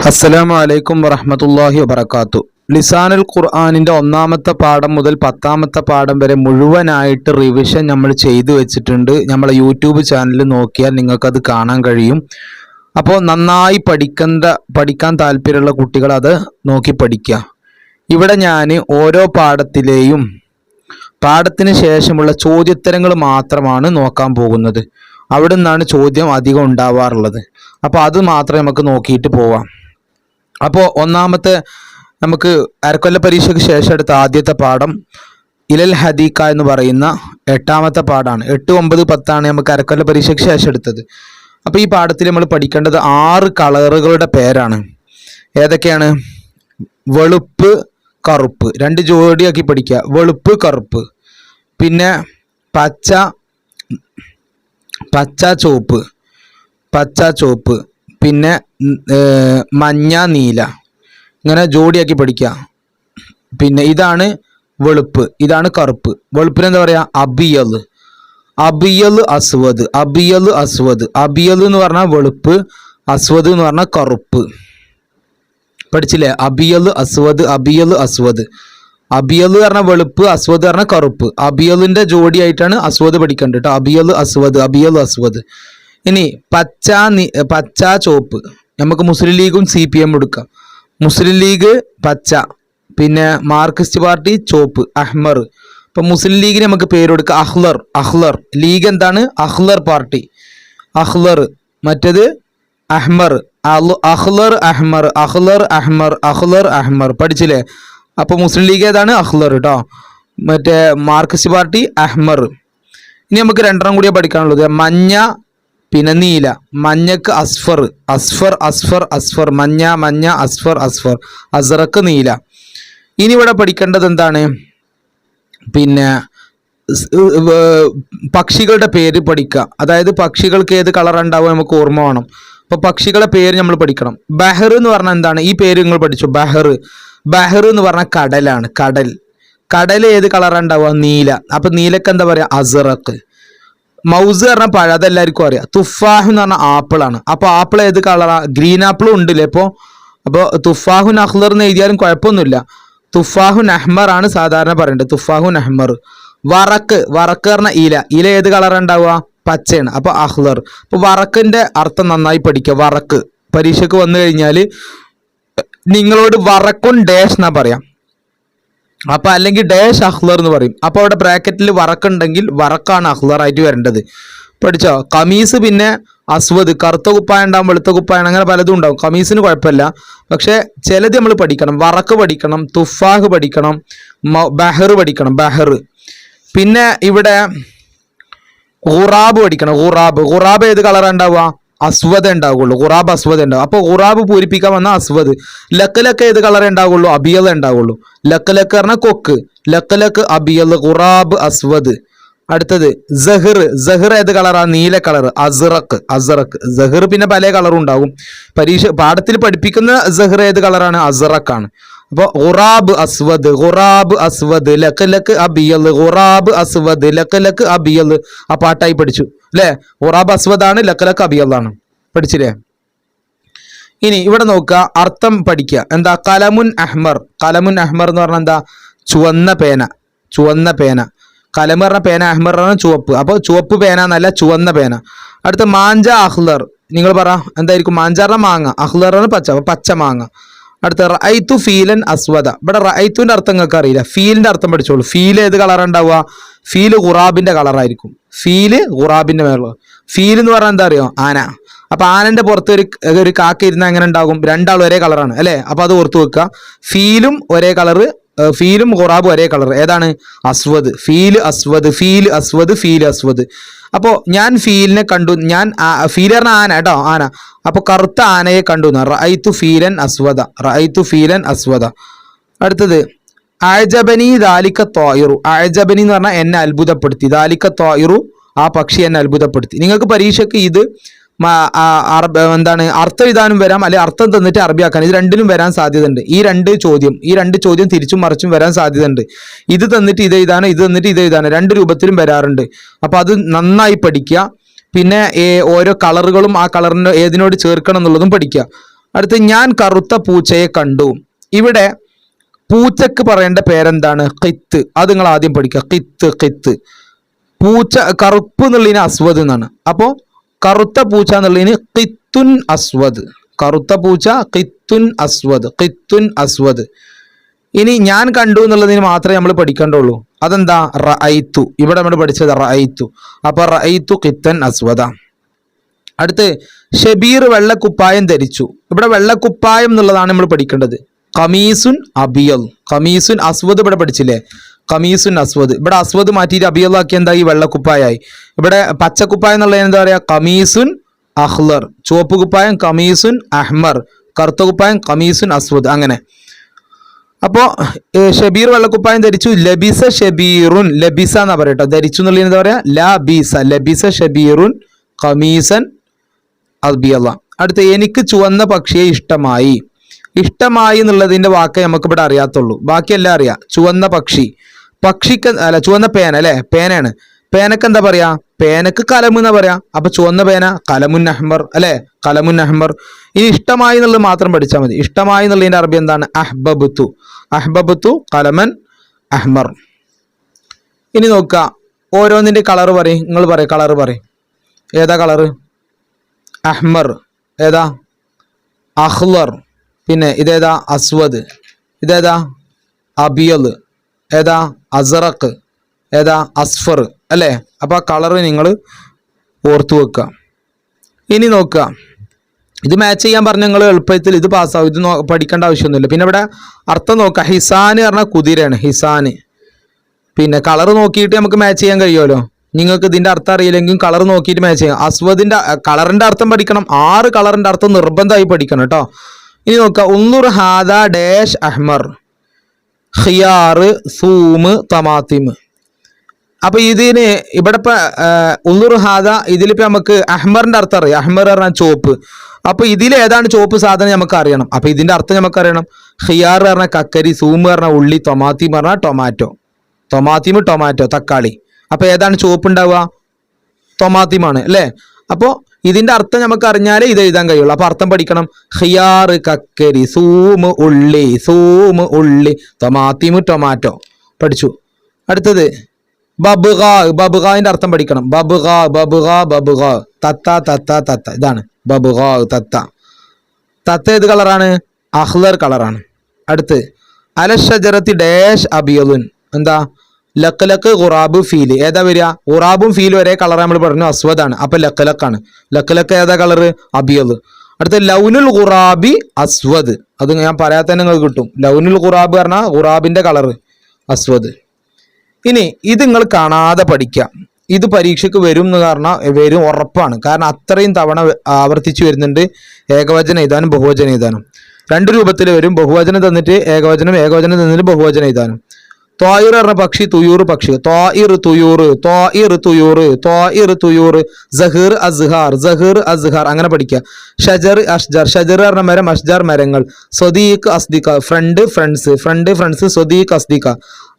അസ്സലാമു അലൈക്കും വറഹ്മത്തുള്ളാഹി വബറകാത്തു. ലിസാനുൽ ഖുർആനിൻ്റെ ഒന്നാമത്തെ പാഠം മുതൽ 10ാമത്തെ പാഠം വരെ മുഴുവനായിട്ട് റിവിഷൻ നമ്മൾ ചെയ്തു വെച്ചിട്ടുണ്ട്. നമ്മളെ യൂട്യൂബ് ചാനൽ നോക്കിയാൽ നിങ്ങൾക്കത് കാണാൻ കഴിയും. അപ്പോൾ നന്നായി പഠിക്കാൻ താല്പര്യമുള്ള കുട്ടികൾ അത് നോക്കി പഠിക്കുക. ഇവിടെ ഞാൻ ഓരോ പാഠത്തിന് ശേഷമുള്ള ചോദ്യോത്തരങ്ങൾ മാത്രമാണ് നോക്കാൻ പോകുന്നത്. അവിടെ നിന്നാണ് ചോദ്യം അധികം ഉണ്ടാവാറുള്ളത്. അപ്പോൾ അത് മാത്രമേ നമുക്ക് നോക്കിയിട്ട് പോവാം. അപ്പോൾ ഒന്നാമത്തെ നമുക്ക് അരക്കൊല്ല പരീക്ഷയ്ക്ക് ശേഷം എടുത്ത ആദ്യത്തെ പാഠം ഇലൽ ഹദീക്ക എന്ന് പറയുന്ന 8ാമത്തെ പാഠമാണ്. 8, 9, 10 നമുക്ക് അരക്കൊല്ല പരീക്ഷയ്ക്ക് ശേഷം എടുത്തത്. അപ്പോൾ ഈ പാഠത്തിൽ നമ്മൾ പഠിക്കേണ്ടത് 6 കളറുകളുടെ പേരാണ്. ഏതൊക്കെയാണ്? വെളുപ്പ്, കറുപ്പ്, 2 ജോഡിയാക്കി പഠിക്കുക. വെളുപ്പ്, കറുപ്പ്, പിന്നെ പച്ച ചുവപ്പ്, പിന്നെ മഞ്ഞ, നീല, ഇങ്ങനെ ജോഡിയാക്കി പഠിക്കുക. പിന്നെ ഇതാണ് വെളുപ്പ്, ഇതാണ് കറുപ്പ്. വെളുപ്പിന് എന്താ പറയുക? അബിയൽ അസ്വദ്. അബിയൽ എന്ന് പറഞ്ഞാൽ വെളുപ്പ്, അസ്വദ് എന്ന് പറഞ്ഞാൽ കറുപ്പ്. പഠിച്ചില്ലേ? അബിയൽ അസ്വദ്. അബിയൽ പറഞ്ഞാൽ വെളുപ്പ്, അസ്വദ് പറഞ്ഞാൽ കറുപ്പ്. അബിയലിന്റെ ജോഡിയായിട്ടാണ് അസ്വദ് പഠിക്കേണ്ടത് കേട്ടോ. അബിയൽ അസ്വദ്. ഇനി പച്ച ചുവപ്പ്. നമുക്ക് മുസ്ലിം ലീഗും CPM എടുക്കാം. മുസ്ലിം ലീഗ് പച്ച, പിന്നെ മാർക്സിസ്റ്റ് പാർട്ടി ചുവപ്പ്, അഹ്മർ. ഇപ്പം മുസ്ലിം ലീഗിന് നമുക്ക് പേര് കൊടുക്കുക അഹ്ലർ. ലീഗ് എന്താണ്? അഹ്ലർ പാർട്ടി, അഹ്ലർ. മറ്റേത് അഹ്മർ, അഹ്ലർ അഹ്മർ. പഠിച്ചില്ലേ? അപ്പോൾ മുസ്ലിം ലീഗ് ഏതാണ്? അഹ്ലർ കേട്ടോ. മറ്റേ മാർക്സിസ്റ്റ് പാർട്ടി അഹ്മർ. ഇനി നമുക്ക് 2 കൂടിയേ പഠിക്കാനുള്ളത്. മഞ്ഞ, പിന്നെ നീല. മഞ്ഞക്ക് അസ്ഫർ. മഞ്ഞ അസ്ഫർ. അസ്റക്ക് നീല. ഇനി ഇവിടെ പഠിക്കേണ്ടത് എന്താണ്? പിന്നെ പക്ഷികളുടെ പേര് പഠിക്കുക. അതായത് പക്ഷികൾക്ക് ഏത് കളർ ഉണ്ടാവുക നമുക്ക് ഓർമ്മ വേണം. അപ്പോൾ പക്ഷികളുടെ പേര് നമ്മൾ പഠിക്കണം. ബഹർ എന്ന് പറഞ്ഞാൽ എന്താണ്? ഈ പേര് നിങ്ങൾ പഠിച്ചു. ബഹർ എന്ന് പറഞ്ഞാൽ കടലാണ്. കടൽ ഏത് കളർ ഉണ്ടാവുക? നീല. അപ്പൊ നീലക്ക് എന്താ പറയുക? അസ്റക്ക്. മൗസ് പറഞ്ഞാൽ പഴം, അതെല്ലാവർക്കും അറിയാം. തുഫാഹ് എന്ന് പറഞ്ഞാൽ ആപ്പിളാണ്. അപ്പോൾ ആപ്പിൾ ഏത് കളറാ? ഗ്രീൻ ആപ്പിളും ഉണ്ടല്ലേ. അപ്പോൾ തുഫാഹുൻ അഹ്ലർ എന്ന് എഴുതിയാലും കുഴപ്പമൊന്നുമില്ല. തുഫാഹുൻ അഹ്മർ ആണ് സാധാരണ പറയേണ്ടത്. തുഫാഹുൻ അഹ്മർ. വറക്ക് പറഞ്ഞാൽ ഇല ഏത് കളർ ഉണ്ടാവുക? പച്ചയാണ്. അപ്പോൾ അഹ്ലർ. അപ്പോൾ വറക്കിന്റെ അർത്ഥം നന്നായി പഠിക്കുക. വറക്ക് പരീക്ഷയ്ക്ക് വന്നു കഴിഞ്ഞാൽ നിങ്ങളോട് വറക്കുൻ ഡാഷ് എന്നാ പറയാം. അപ്പൊ അല്ലെങ്കിൽ ഡാഷ് അഹ്ലർ എന്ന് പറയും. അപ്പൊ അവിടെ ബ്രാക്കറ്റിൽ വറക്കുണ്ടെങ്കിൽ വറക്കാണ് അഹ്ലർ ആയിട്ട് വരേണ്ടത്. പഠിച്ചോ? കമീസ് പിന്നെ അസ്വദ്. കറുത്ത കുപ്പായ ഉണ്ടാവും, വെളുത്ത കുപ്പായ, അങ്ങനെ പലതും ഉണ്ടാവും. കമീസിന് കുഴപ്പമില്ല. പക്ഷെ ചിലത് നമ്മൾ പഠിക്കണം. വറക്ക് പഠിക്കണം, തുഫാഹ് പഠിക്കണം, ബഹർ പഠിക്കണം. പിന്നെ ഇവിടെ ഖുറാബ് പഠിക്കണം. ഖുറാബ് ഏത് കളർ ഉണ്ടാവുക? അസ്വദ് ഉണ്ടാവുള്ളൂ. ഖുറാബ് അസ്വദ് ഉണ്ടാവും. അപ്പോൾ ഖുറാബ് പൂരിപ്പിക്കാൻ വന്ന അസ്വദ്. ലക്ക് ഏത് കളർ ഉണ്ടാവുള്ളൂ? അബിയൽ ഉണ്ടാവുള്ളൂ. ലക്ക് പറഞ്ഞാൽ കൊക്ക്. ലക്ക് അബിയൽ, ഖുറാബ് അസ്വദ്. അടുത്തത് സഹർ ഏത് കളറാ? നീല കളർ. അസ്റക്ക്. സഹർ പിന്നെ പല കളറും ഉണ്ടാകും. പാഠത്തിൽ പഠിപ്പിക്കുന്ന സഹർ ഏത് കളറാണ്? അസ്റക്കാണ്. അപ്പോൾ ഖുറാബ് അസ്വദ്, ലക്ക് അബിയൽ, ഖുറാബ് അസ്വദ്, ലക്ക് അബിയൽ. ആ പാട്ടായി പഠിച്ചു അല്ലേ? ഖുറാബ് അസ്വദാണ്, ലക്ക് അബിയലാണ്. പഠിച്ചില്ലേ? ഇനി ഇവിടെ നോക്കുക, അർത്ഥം പഠിക്കുക. എന്താ? കലമുൻ അഹ്മർ എന്ന് പറഞ്ഞാൽ എന്താ? ചുവന്ന പേന. കലം പറഞ്ഞ പേന, അഹ്മർ പറഞ്ഞ ചുവപ്പ്. അപ്പോൾ ചുവപ്പ് പേന എന്നല്ല, ചുവന്ന പേന. അടുത്ത മാഞ്ച അഹ്ലർ. നിങ്ങൾ പറ എന്തായിരിക്കും? മാഞ്ച പറഞ്ഞ മാങ്ങ, അഹ്ലർ പറഞ്ഞ പച്ച മാങ്ങ. അടുത്ത റഅയ്തു ഫീലൻ അസ്വദ. ഇവിടെ റഅയ്തുവിന്റെ അർത്ഥം നിങ്ങൾക്ക് അറിയില്ല. ഫീലിന്റെ അർത്ഥം പഠിച്ചോളൂ. ഫീൽ ഏത് കളർ ഉണ്ടാവുക? ഫീല് ഖുറാബിന്റെ കളറായിരിക്കും. ഖുറാബിന്റെ മേലുള്ള ഫീൽ എന്ന് പറഞ്ഞാൽ എന്താ അറിയോ? ആന. അപ്പൊ ആനന്റെ പുറത്ത് ഒരു കാക്ക ഇരുന്ന എങ്ങനെ ഉണ്ടാകും? 2 ഒരേ കളറാണ് അല്ലെ? അപ്പൊ അത് ഓർത്ത് വെക്കുക. ഫീലും ഒരേ കളറ്, ഫീലും ഖുറാബും ഒരേ കളർ. ഏതാണ്? അസ്വദ്. ഫീൽ അസ്വദ്. അപ്പോ ഞാൻ ഫീലിനെ കണ്ടു. ഫീൽ പറഞ്ഞ ആന കേട്ടോ, ആന. അപ്പൊ കറുത്ത ആനയെ കണ്ടു. റഅയ്തു ഫീലൻ അസ്വദ. അടുത്തത് അഅജബനി ദാലിക ത്വായിറു. അഅജബനി എന്ന് പറഞ്ഞാൽ എന്നെ അത്ഭുതപ്പെടുത്തി. ദാലിക ത്വായിറു, ആ പക്ഷി എന്നെ അത്ഭുതപ്പെടുത്തി. നിങ്ങൾക്ക് പരീക്ഷയ്ക്ക് ഇത് എന്താണ് അർത്ഥം എഴുതാനും വരാം, അല്ലെ അർത്ഥം തന്നിട്ട് അറബിയാക്കാൻ. ഇത് രണ്ടിലും വരാൻ സാധ്യത ഉണ്ട്. ഈ രണ്ട് ചോദ്യം തിരിച്ചും മറിച്ചും വരാൻ സാധ്യത ഉണ്ട്. ഇത് തന്നിട്ട് ഇത് എഴുതാനോ, ഇത് തന്നിട്ട് ഇത് എഴുതാനോ, 2 രൂപത്തിലും വരാറുണ്ട്. അപ്പൊ അത് നന്നായി പഠിക്കുക. പിന്നെ ഓരോ കളറുകളും ആ കളറിന് ഏതിനോട് ചേർക്കണം എന്നുള്ളതും പഠിക്കുക. അടുത്ത് ഞാൻ കറുത്ത പൂച്ചയെ കണ്ടു. ഇവിടെ പൂച്ചക്ക് പറയേണ്ട പേരെന്താണ്? ഖിത്ത്. അത് നിങ്ങൾ ആദ്യം പഠിക്കുക. ഖിത്ത് ഖിത്ത്. പൂച്ച കറുപ്പ് എന്നുള്ളതിന് അസ്വദ് എന്നാണ്. അപ്പോൾ കറുത്ത പൂച്ച എന്നുള്ളതിന് ഖിത്തുൻ അസ്വദ്. കറുത്ത പൂച്ച ഖിത്തുൻ അസ്വദ്. ഖിത്തുൻ അസ്വദ്. ഇനി ഞാൻ കണ്ടു എന്നുള്ളതിന് മാത്രമേ നമ്മൾ പഠിക്കേണ്ടുള്ളൂ. അതെന്താ? റഅയ്തു. ഇവിടെ നമ്മൾ പഠിച്ചത് റഅയ്തു. അപ്പൊ റഅയ്തു ഖിത്തൻ അസ്വദ. അടുത്ത് ഷബീർ വെള്ളക്കുപ്പായം ധരിച്ചു. ഇവിടെ വെള്ളക്കുപ്പായം എന്നുള്ളതാണ് നമ്മൾ പഠിക്കേണ്ടത്. ഖമീസുൻ അബിയൽ. ഖമീസുൻ അസ്വദ് ഇവിടെ പഠിച്ചില്ലേ? ഖമീസുൻ അസ്വദ്. ഇവിടെ അസ്വദ് മാറ്റിയിട്ട് അബിയലാക്കി എന്താ? ഈ വെള്ളക്കുപ്പായായി. ഇവിടെ പച്ചക്കുപ്പായം എന്നുള്ളത് എന്താ പറയാ? ഖമീസുൻ അഹ്ലർ. ചുവപ്പ് കുപ്പായം ഖമീസുൻ അഹ്മർ. കറുത്ത കുപ്പായം ഖമീസുൻ അസ്വദ്. അങ്ങനെ. അപ്പോൾ ഷബീർ വെള്ളക്കുപ്പായം ധരിച്ചു. ലബിസ ഷബീറുൻ. ലബിസ എന്നാ പറയട്ടോ. ധരിച്ചു എന്നുള്ളത് എന്താ പറയാ? ലബിസ. ലബിസ ഷബീറുൻ ഖമീസൻ അബിയല്ല. അടുത്ത എനിക്ക് ചുവന്ന പക്ഷിയെ ഇഷ്ടമായി. ഇഷ്ടമായി എന്നുള്ളതിന്റെ വാക്ക് നമുക്ക് ഇവിടെ അറിയാത്തുള്ളൂ. ബാക്കിയെല്ലാം അറിയാം. ചുവന്ന പക്ഷി. പക്ഷിക്ക് അല്ല, ചുവന്ന പേന അല്ലെ? പേനയാണ്. പേനക്ക് എന്താ പറയാ? പേനക്ക് കലമു എന്നാ പറയാ. അപ്പൊ ചുവന്ന പേന കലമുൻ അഹ്മർ അല്ലെ? കലമുൻ അഹ്മർ. ഇനി ഇഷ്ടമായി എന്നുള്ളത് മാത്രം പഠിച്ചാൽ മതി. ഇഷ്ടമായി എന്നുള്ളതിന്റെ അറബി എന്താണ്? അഹ്ബബ്തു. അഹ്ബബ്തു കലമൻ അഹ്മർ. ഇനി നോക്കുക, ഓരോന്നിന്റെ കളർ പറയും. നിങ്ങൾ പറയും കളർ പറയും. ഏതാ കളറ്? അഹ്മർ. ഏതാ? അഹ്ലർ. പിന്നെ ഇതേതാ? അസ്വദ്. ഇതേതാ? അബിയൽ. ഏതാ? അസറക്ക്. ഏതാ? അസ്ഫർ അല്ലേ? അപ്പൊ ആ കളറ് നിങ്ങൾ ഓർത്തു വെക്കുക. ഇനി നോക്കുക, ഇത് മാച്ച് ചെയ്യാൻ പറഞ്ഞ നിങ്ങൾ എളുപ്പത്തിൽ ഇത് പാസ്സാവും. ഇത് പഠിക്കേണ്ട ആവശ്യമൊന്നുമില്ല. പിന്നെ ഇവിടെ അർത്ഥം നോക്കുക. ഹിസാന് പറഞ്ഞാൽ കുതിരയാണ്. ഹിസാന്. പിന്നെ കളർ നോക്കിയിട്ട് നമുക്ക് മാച്ച് ചെയ്യാൻ കഴിയുമല്ലോ. നിങ്ങൾക്ക് ഇതിന്റെ അർത്ഥം അറിയില്ലെങ്കിൽ കളർ നോക്കിയിട്ട് മാച്ച് ചെയ്യാം. അസ്വദിന്റെ കളറിന്റെ അർത്ഥം പഠിക്കണം. 6 കളറിന്റെ അർത്ഥം നിർബന്ധമായി പഠിക്കണം കേട്ടോ. ഇനി നോക്കുക, ഉന്നുർ ഹാദ ഡാഷ് അഹ്മർ ഖിയാർ സൂമ് തമാത്തിമ്. അപ്പൊ ഇതിന് ഇവിടെ ഇപ്പൊ ഉന്നുർ ഹാദ ഇതിലിപ്പോ നമുക്ക് അഹ്മറിന്റെ അർത്ഥം അറിയാം. അഹ്മർ പറഞ്ഞാൽ ചുവപ്പ്. അപ്പൊ ഇതിൽ ഏതാണ് ചുവപ്പ് സാധനം നമുക്ക് അറിയണം. അപ്പൊ ഇതിന്റെ അർത്ഥം നമുക്ക് അറിയണം. ഖിയാർ പറഞ്ഞാൽ കക്കരി, സൂമ് പറഞ്ഞാൽ ഉള്ളി, തൊമാത്തിം പറഞ്ഞാൽ ടൊമാറ്റോ. തൊമാത്തിമ് ടൊമാറ്റോ തക്കാളി. അപ്പൊ ഏതാണ് ചുവപ്പ് ഉണ്ടാവുക? ടൊമാത്തിമാണ് അല്ലേ? അപ്പോൾ ഇതിന്റെ അർത്ഥം നമുക്ക് അറിഞ്ഞാലേ ഇത് എഴുതാൻ കഴിയുള്ളൂ. അപ്പൊ അർത്ഥം പഠിക്കണം. ഖിയാർ കക്കരി, സൂമ് ഉള്ളി, സൂമ് ഉള്ളി, ടൊമാത്തിമ് ടൊമാറ്റോ. പഠിച്ചു. അടുത്തത് ബബുഗ. ബബുഗാന്റെ അർത്ഥം പഠിക്കണം. ബബുഗ ബബുഗ ബബുഗ. തത്ത തത്ത തത്ത. ഇതാണ് ബബുഗ തത്ത. തത്ത ഏത് കളറാണ്? അഹ്ലർ കളറാണ്. അടുത്ത് അലഷജറത്തി ഡാഷ് അബിയലുൻ. എന്താ? ലക്ക് ലക്ക് ഖുറാബ് ഫീല്. ഏതാ വരിക? ഖുറാബും ഫീലും ഒരേ കളർ നമ്മൾ പറഞ്ഞു. അസ്വദാണ്. അപ്പൊ ലക്ക് ലക്കാണ്. ലക്ക് ലക്ക് ഏതാ കളറ്? അബിയദ്. അടുത്ത ലൗനുൽ ഖുറാബി അസ്വദ്. അത് ഞാൻ പറയാത്ത തന്നെ നിങ്ങൾക്ക് കിട്ടും. ലൗനുൽ ഖുറാബ് പറഞ്ഞാൽ ഖുറാബിന്റെ കളറ് അസ്വദ്. ഇനി ഇത് നിങ്ങൾ കാണാതെ പഠിക്കുക. ഇത് പരീക്ഷയ്ക്ക് വരും എന്ന് വരും ഉറപ്പാണ്. കാരണം അത്രയും തവണ ആവർത്തിച്ചു വരുന്നുണ്ട്. ഏകവചനം എഴുതാനും ബഹുവചനം എഴുതാനും 2 രൂപത്തിൽ വരും. ബഹുവചനം തന്നിട്ട് ഏകവചനം, ഏകവചനം തന്നിട്ട് ബഹുവചനം എഴുതാനും. ത്വായിർ പറഞ്ഞ പക്ഷി, തുയൂർ പക്ഷി. ത്വായിർ തുയൂർ, ത്വായിർ തുയൂർ, ത്വായിർ തുയൂർ. സഹീർ അസ്ഹാർ, സഹീർ അസ്ഹാർ. അങ്ങനെ പഠിക്കുക. ഷജർ അഷ്ജർ. ഷജർ പറഞ്ഞ മരം, അഷ്ജർ മരങ്ങൾ. സ്വദീഖ് അസ്ദിഖ, ഫ്രണ്ട് ഫ്രണ്ട്സ്, ഫ്രണ്ട് ഫ്രണ്ട്സ്. സ്വദീഖ് അസ്ദിഖ.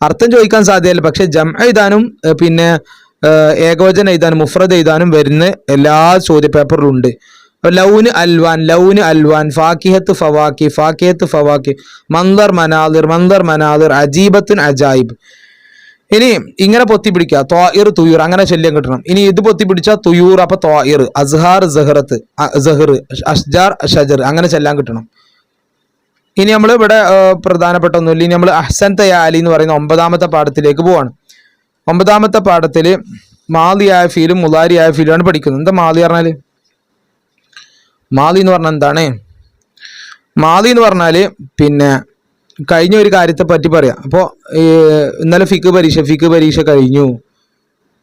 അർത്ഥം ചോദിക്കാൻ സാധ്യതയില്ല. പക്ഷെ ജം എഴുതാനും പിന്നെ ഏകവചനം എഴുതാനും മുഫ്രദ് എഴുതാനും വരുന്ന എല്ലാ ചോദ്യപേപ്പറിലും ഉണ്ട്. ലൗന് അൽവാൻ, ലൗന് അൽവാൻ. ഫാക്കിഹത്ത് ഫവാക്കി, ഫാക്കിഹത്ത് ഫവാക്കി. മന്ദർ മനാദിർ, മന്ദർ മനാദിർ. അജീബത്തുൻ അജായിബ്. ഇനി ഇങ്ങനെ പൊത്തിപ്പിടിക്കുക. ത്വായിർ തുയൂർ. അങ്ങനെ ശല്യം കിട്ടണം. ഇനി ഇത് പൊത്തിപ്പിടിച്ചാൽ തുയൂർ. അപ്പൊ ത്വായിർ. അസ്ഹാർ സഹറത്ത്, സഹർ. അഷ്ജാർ ഷജർ. അങ്ങനെ ചെല്ലാൻ കിട്ടണം. ഇനി നമ്മൾ ഇവിടെ പ്രധാനപ്പെട്ട ഒന്നുമില്ല. ഇനി നമ്മൾ അഹ്സൻ തയാലി എന്ന് പറയുന്ന 9ാമത്തെ പാഠത്തിലേക്ക് പോവാണ്. 9ാമത്തെ പാഠത്തിൽ മാലിയായ ഫീലും മുലാരിയായ ഫീലുമാണ് പഠിക്കുന്നത്. എന്താ മാലി പറഞ്ഞാല്? മാലി എന്ന് പറഞ്ഞാൽ എന്താണ്? മാലി എന്ന് പറഞ്ഞാൽ പിന്നെ കഴിഞ്ഞ ഒരു കാര്യത്തെ പറ്റി പറയാം. അപ്പോൾ ഇന്നലെ ഫിക്ക് പരീക്ഷ കഴിഞ്ഞു,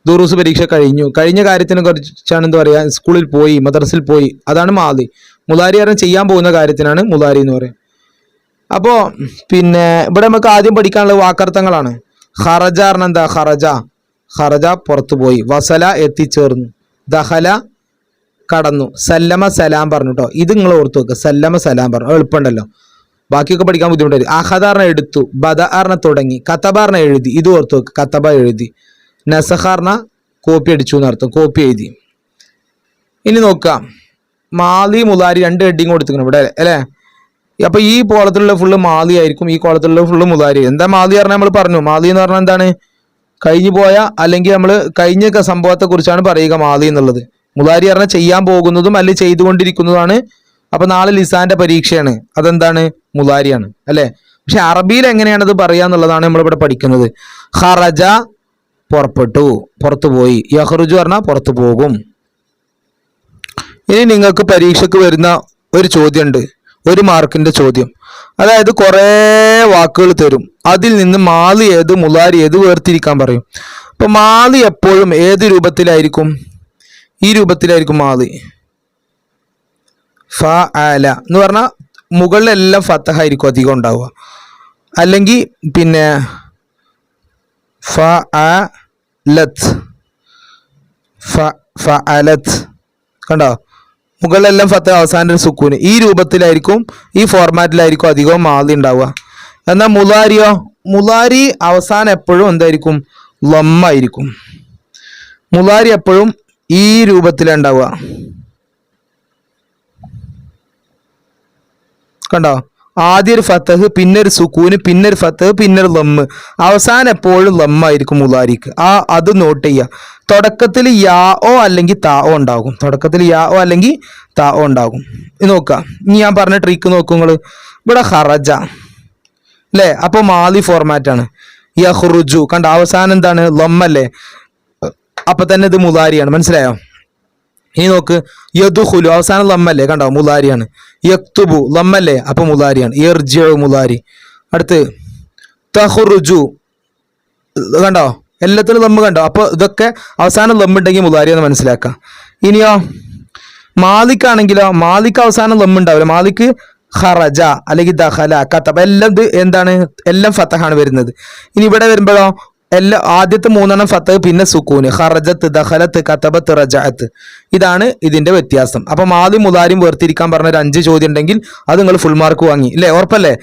ദുറൂസ് പരീക്ഷ കഴിഞ്ഞു. കഴിഞ്ഞ കാര്യത്തിനെ കുറിച്ചാണ് എന്താ പറയുക? സ്കൂളിൽ പോയി, മദ്രസിൽ പോയി. അതാണ് മാലി. മുലാരി പറഞ്ഞാൽ ചെയ്യാൻ പോകുന്ന കാര്യത്തിനാണ് മുലാരി എന്ന് പറയുക. അപ്പോൾ പിന്നെ ഇവിടെ നമുക്ക് ആദ്യം പഠിക്കാനുള്ള വാക്കർത്ഥങ്ങളാണ്. ഖറജ പറഞ്ഞാൽ എന്താ? ഖറജ, ഖറജ പുറത്തു പോയി. വസല എത്തിച്ചേർന്നു. ദഹല കടന്നു. സല്ലമ സലാം പറഞ്ഞു കേട്ടോ. ഇത് നിങ്ങൾ ഓർത്ത് വെക്കുക. സല്ലമ സലാം പറഞ്ഞു. എളുപ്പമുണ്ടല്ലോ. ബാക്കിയൊക്കെ പഠിക്കാൻ ബുദ്ധിമുട്ടായിരിക്കും. അഹദാറിനെ എടുത്തു, ബദാറിനെ തുടങ്ങി, കത്തബാറിനെ എഴുതി. ഇത് ഓർത്ത് വെക്കുക. കത്തബ എഴുതി. നസഹാറിന കോപ്പി അടിച്ചു എന്നർത്ഥം. കോപ്പി എഴുതി. ഇനി നോക്കാം. മാലി മുലാരി രണ്ട് ഹെഡിങ് കൊടുത്തിരിക്കണം ഇവിടെ അല്ലേ. അപ്പൊ ഈ കോളത്തിലുള്ള ഫുള്ള് മാലി ആയിരിക്കും, ഈ കോളത്തിലുള്ള ഫുള്ള് മുലാരി. എന്താ മാലി പറഞ്ഞാൽ നമ്മൾ പറഞ്ഞു, മാലി എന്ന് പറഞ്ഞാൽ എന്താണ്, കഴിഞ്ഞു പോയ അല്ലെങ്കിൽ നമ്മൾ കഴിഞ്ഞ സംഭവത്തെ കുറിച്ചാണ് പറയുക മാലി എന്നുള്ളത്. മുലാരി പറഞ്ഞാൽ ചെയ്യാൻ പോകുന്നതും അല്ലെങ്കിൽ ചെയ്തുകൊണ്ടിരിക്കുന്നതാണ്. അപ്പൊ നാളെ ലിസാന്റെ പരീക്ഷയാണ്, അതെന്താണ്, മുലാരിയാണ് അല്ലെ. പക്ഷെ അറബിയിൽ എങ്ങനെയാണത് പറയാന്നുള്ളതാണ് നമ്മളിവിടെ പഠിക്കുന്നത്. ഖറജ പുറപ്പെട്ടു, പുറത്തു പോയി. യഖ്റുജു പറഞ്ഞാൽ പുറത്തു പോകും. ഇനി നിങ്ങൾക്ക് പരീക്ഷയ്ക്ക് വരുന്ന ഒരു ചോദ്യമുണ്ട്, 1 മാർക്കിന്റെ ചോദ്യം. അതായത് കുറേ വാക്കുകൾ തരും, അതിൽ നിന്ന് മാലി ഏത് മുലാരി ഏത് വേർതിരിക്കാൻ പറയും. അപ്പൊ മാലി എപ്പോഴും ഏത് രൂപത്തിലായിരിക്കും, ഈ രൂപത്തിലായിരിക്കും മാലി. ഫഅല എന്ന് പറഞ്ഞാൽ മുകളിലെല്ലാം ഫതഹായിരിക്കും അധികം ഉണ്ടാവുക, അല്ലെങ്കിൽ പിന്നെ ഫഅലത് ഫഅലത് കണ്ടോ, മുകളിലെല്ലാം ഫതഹ അവസാന ഒരു സുക്കൂന്. ഈ രൂപത്തിലായിരിക്കും, ഈ ഫോർമാറ്റിലായിരിക്കും അധികവും മാലി ഉണ്ടാവുക. എന്നാൽ മുലാരിയോ, മുലാരി അവസാനം എപ്പോഴും എന്തായിരിക്കും, ലമ്മായിരിക്കും. മുലാരി എപ്പോഴും ഈ രൂപത്തിലുണ്ടാവുക കണ്ടോ, ആദ്യം ഒരു ഫതഹ്, പിന്നെ ഒരു സുക്കൂന്, പിന്നെ ഒരു ഫതഹ്, പിന്നെ ഒരു ലമ്മ്, അവസാനം എപ്പോഴും ലമ്മായിരിക്കും മുലാരിക്ക്. അത് നോട്ട് ചെയ്യുക. തുടക്കത്തിൽ യാഓ അല്ലെങ്കിൽ താഓ ഉണ്ടാകും, തുടക്കത്തിൽ യാഓ അല്ലെങ്കിൽ താഓ ഉണ്ടാകും. ഇത് നോക്കുക, ഇനി ഞാൻ പറഞ്ഞ ട്രിക്ക് നോക്കൂ നിങ്ങൾ. ഇവിടെ ഖറജ അല്ലേ, അപ്പൊ മാലി ഫോർമാറ്റാണ്. യഖ്റുജു കണ്ട, അവസാനം എന്താണ്, ലമ്മല്ലേ, അപ്പൊ തന്നെ ഇത് മുലാരിയാണ്, മനസ്സിലായോ. ഇനി നോക്ക്, യദ്ഖുലു അവസാനം ലമ്മല്ലേ, കണ്ടോ മുലാരിയാണ്. യക്തുബു ലമ്മല്ലേ, അപ്പൊ മുലാരിയാണ്. യർജിഉ മുലാരി. അടുത്ത് തഖ്റുജു കണ്ടോ, എല്ലാത്തിനും ലമ്മ് കണ്ടോ, അപ്പൊ ഇതൊക്കെ അവസാനം ലമ്മുണ്ടെങ്കിൽ മുലാരിയാന്ന് മനസ്സിലാക്കാം. ഇനിയോ മാലിക്കാണെങ്കിലോ, മാലിക്ക് അവസാനം ലമ്മുണ്ടാവില്ല, മാലിക്ക് ഖറജ അല്ലെങ്കിൽ ദഖല കതബ എല്ലാം ഇത് എന്താണ്, എല്ലാം ഫതഹാണ് വരുന്നത്. ഇനി ഇവിടെ വരുമ്പോഴോ എല്ലാ ആദ്യത്തെ 3 ഫതഹ്, പിന്നെ സുക്കൂന്, ഖറജത്ത് ദഖലത്ത് കതബത്ത് റജഅത്ത്. ഇതാണ് ഇതിന്റെ വ്യത്യാസം. അപ്പൊ മാലി മുലാരിയും വേർതിരിക്കാൻ പറഞ്ഞ ഒരു 5 ചോദ്യം ഉണ്ടെങ്കിൽ അത് നിങ്ങൾ ഫുൾ മാർക്ക് വാങ്ങി അല്ലേ, ഉറപ്പല്ലേ.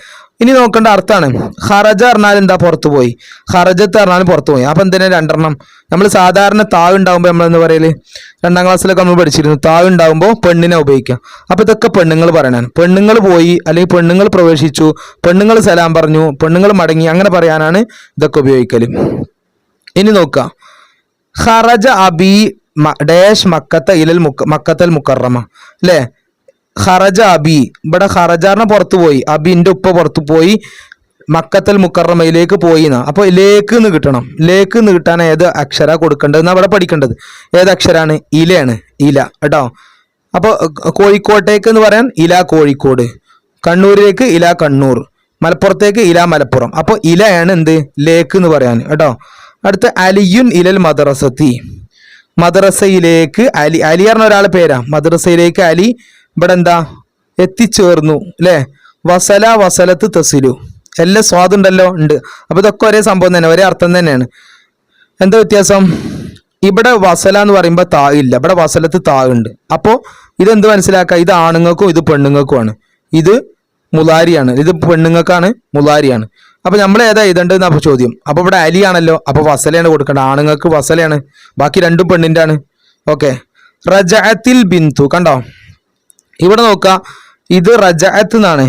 ഇനി നോക്കേണ്ട അർത്ഥമാണ്. ഖറജ പറഞ്ഞാൽ എന്താ, പുറത്തു പോയി. ഖറജത്ത് പറഞ്ഞാലും പുറത്തു പോയി. അപ്പൊ എന്തിനാ 2 എണ്ണം. നമ്മൾ സാധാരണ താഴ് ഉണ്ടാകുമ്പോൾ നമ്മൾ എന്ന് പറയല്, 2ാം ക്ലാസ്സിലൊക്കെ നമ്മൾ പഠിച്ചിരുന്നു, താഴ് ഉണ്ടാകുമ്പോൾ പെണ്ണിനെ ഉപയോഗിക്കാം. അപ്പൊ ഇതൊക്കെ പെണ്ണുങ്ങൾ പറയാനാണ്. പെണ്ണുങ്ങൾ പോയി അല്ലെങ്കിൽ പെണ്ണുങ്ങൾ പ്രവേശിച്ചു, പെണ്ണുങ്ങൾ സലാം പറഞ്ഞു, പെണ്ണുങ്ങൾ മടങ്ങി, അങ്ങനെ പറയാനാണ് ഇതൊക്കെ ഉപയോഗിക്കല്. ഇനി നോക്കുക, ഖറജ അബി ഡാഷ് മക്കത്ത ഇലൽ മക്കത്തൽ മുക്കറമ അല്ലേ. ഖറജ അബി, ഇവിടെ ഖറജാറിനെ പുറത്തു പോയി, അബിന്റെ ഉപ്പ പുറത്തു പോയി, മക്കത്തൽ മുക്കറമയിലേക്ക് പോയി എന്നാ. അപ്പൊ ലേക്ക് എന്ന് കിട്ടണം. ലേക്ക് എന്ന് കിട്ടാൻ ഏത് അക്ഷര കൊടുക്കേണ്ടതെന്നാ ഇവിടെ പഠിക്കേണ്ടത്. ഏത് അക്ഷരാണ്, ഇലയാണ്, ഇല കേട്ടോ. അപ്പൊ കോഴിക്കോട്ടേക്ക് എന്ന് പറയാൻ ഇല കോഴിക്കോട്, കണ്ണൂരിലേക്ക് ഇല കണ്ണൂർ, മലപ്പുറത്തേക്ക് ഇല മലപ്പുറം. അപ്പൊ ഇലയാണ് എന്ത്, ലേക്ക് എന്ന് പറയാൻ കേട്ടോ. അടുത്ത അലിയുൻ ഇലൽ മദ്രസത്തി, മദ്രസയിലേക്ക് അലി. അലി പറഞ്ഞ ഒരാളെ പേരാ, മദ്രസയിലേക്ക് അലി. ഇവിടെ എന്താ, എത്തിച്ചേർന്നു അല്ലേ. വസല വസലത്ത് തസിലു, എല്ലാം സ്വാദുണ്ടല്ലോ, ഉണ്ട്. അപ്പൊ ഇതൊക്കെ ഒരേ സംഭവം തന്നെ, ഒരേ അർത്ഥം തന്നെയാണ്. എന്താ വ്യത്യാസം, ഇവിടെ വസല എന്ന് പറയുമ്പോൾ താ ഇല്ല, ഇവിടെ വസലത്ത് താ ഉണ്ട്. അപ്പോ ഇതെന്ത് മനസ്സിലാക്കുക, ഇത് ആണുങ്ങൾക്കും ഇത് പെണ്ണുങ്ങൾക്കുമാണ്. ഇത് മുലാരിയാണ്, ഇത് പെണ്ണുങ്ങൾക്കാണ്, മുലാരിയാണ്. അപ്പൊ നമ്മൾ ഏതാ എഴുതേണ്ടതെന്ന് അപ്പൊ ചോദ്യം. അപ്പൊ ഇവിടെ അലിയാണല്ലോ, അപ്പൊ വസലയാണ് കൊടുക്കേണ്ടത്. ആണുങ്ങൾക്ക് വസലയാണ്, ബാക്കി രണ്ടും പെണ്ണിന്റെ ആണ്. ഓക്കെ. റജഅത്തിൽ ബിന്തു കണ്ടോ, ഇവിടെ നോക്കുക, ഇത് റജഅത്ത് എന്നാണ്.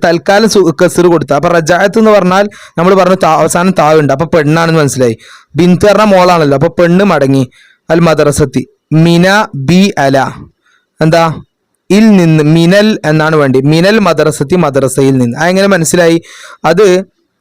തൽക്കാലം കസർ കൊടുത്ത. അപ്പൊ റജഅത്ത് എന്ന് പറഞ്ഞാൽ നമ്മൾ പറഞ്ഞു അവസാനം താവുണ്ട്, അപ്പൊ പെണ്ണാണെന്ന് മനസ്സിലായി. ബിന്തു പറഞ്ഞ മോളാണല്ലോ, അപ്പൊ പെണ്ണ് മടങ്ങി. അൽ മദ്രസത്തി മിന ബി അല, എന്താ ഇൽ നിന്ന്, മിനൽ എന്നാണ് വേണ്ടി. മിനൽ മദ്രസത്തി മദ്രസയിൽ നിന്ന്. അതെങ്ങനെ മനസ്സിലായി, അത്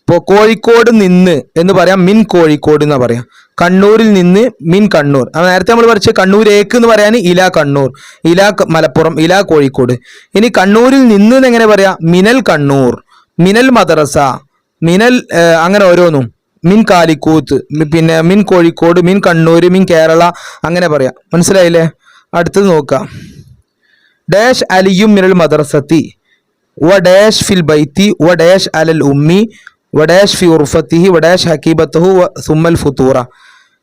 ഇപ്പോൾ കോഴിക്കോട് നിന്ന് എന്ന് പറയാം, മിൻ കോഴിക്കോട് എന്ന് പറയാം. കണ്ണൂരിൽ നിന്ന് മിൻ കണ്ണൂർ. നേരത്തെ നമ്മൾ പഠിച്ച കണ്ണൂരേക്ക് എന്ന് പറയാൻ ഇല കണ്ണൂർ, ഇല മലപ്പുറം, ഇല കോഴിക്കോട്. ഇനി കണ്ണൂരിൽ നിന്ന് എങ്ങനെ പറയാം, മിനൽ കണ്ണൂർ, മിനൽ മദ്രസ, മിനൽ അങ്ങനെ ഓരോന്നും. മിൻ കാലിക്കൂത്ത്, പിന്നെ മിൻ കോഴിക്കോട്, മിൻ കണ്ണൂർ, മിൻ കേരള, അങ്ങനെ പറയാം. മനസ്സിലായില്ലേ. അടുത്തത് നോക്കാം. ഡാഷ് അലിയും മിനൽ മദ്രസത്തി വ ഡാഷ് ഫിൽ ബൈത്തി വ ഡാഷ് അലൽ ഉമ്മി വ ഡാഷ് ഫി ഉർഫത്തിഹി വ ഡാഷ് ഹക്കീബത്തുഹു വ സുമ്മൽ ഫുത്തൂറ.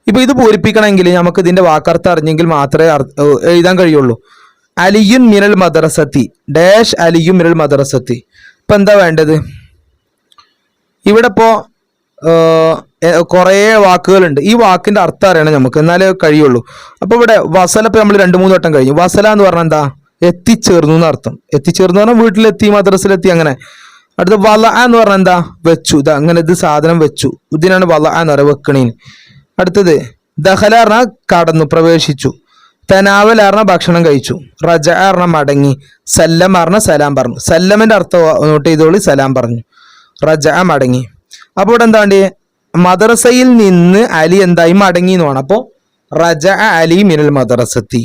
ഇപ്പൊ ഇത് പൂരിപ്പിക്കണമെങ്കിൽ നമുക്ക് ഇതിന്റെ വാക്കർത്ഥം അറിഞ്ഞെങ്കിൽ മാത്രമേ എഴുതാൻ കഴിയുള്ളൂ. അലിയുൻ മിനൽ മദ്രസത്തി ഡാഷ് അലിയും മിനൽ മദ്രസത്തി. ഇപ്പൊ എന്താ വേണ്ടത്, ഇവിടെ ഇപ്പോ കുറേ വാക്കുകളുണ്ട്. ഈ വാക്കിന്റെ അർത്ഥം അറിയണം നമുക്ക്, എന്നാലേ കഴിയുള്ളൂ. അപ്പൊ ഇവിടെ വസല ഇപ്പൊ നമ്മൾ 2-3 വട്ടം കഴിഞ്ഞു. വസല എന്ന് പറഞ്ഞാൽ എന്താ, എത്തിച്ചേർന്നു എന്നർത്ഥം. എത്തിച്ചേർന്നു പറഞ്ഞാൽ വീട്ടിലെത്തി, മദ്രസിലെത്തി, അങ്ങനെ. അടുത്ത വല എന്ന് പറഞ്ഞാൽ എന്താ? വെച്ചു. ഇത് അങ്ങനെ ഇത് സാധനം വെച്ചു. ഇതിനാണ് വല എന്ന് പറയുക, വെക്കണീന്. അടുത്തത് ദഖല പറഞ്ഞാൽ കടന്നു, പ്രവേശിച്ചു. തനാവൽ പറഞ്ഞാൽ ഭക്ഷണം കഴിച്ചു. റജ പറഞ്ഞാൽ മടങ്ങി. സല്ലം പറഞ്ഞാൽ സലാം പറഞ്ഞു. സല്ലമിന്റെ അർത്ഥം നോട്ട് ചെയ്തോളി, സലാം പറഞ്ഞു. റജ മടങ്ങി. അപ്പോൾ ഇവിടെ എന്താ വേണ്ടി? മദ്രസയിൽ നിന്ന് അലി എന്തായി? മടങ്ങി എന്ന് വേണം. അപ്പോൾ റജ അലി മിനൽ മദ്രസത്തി.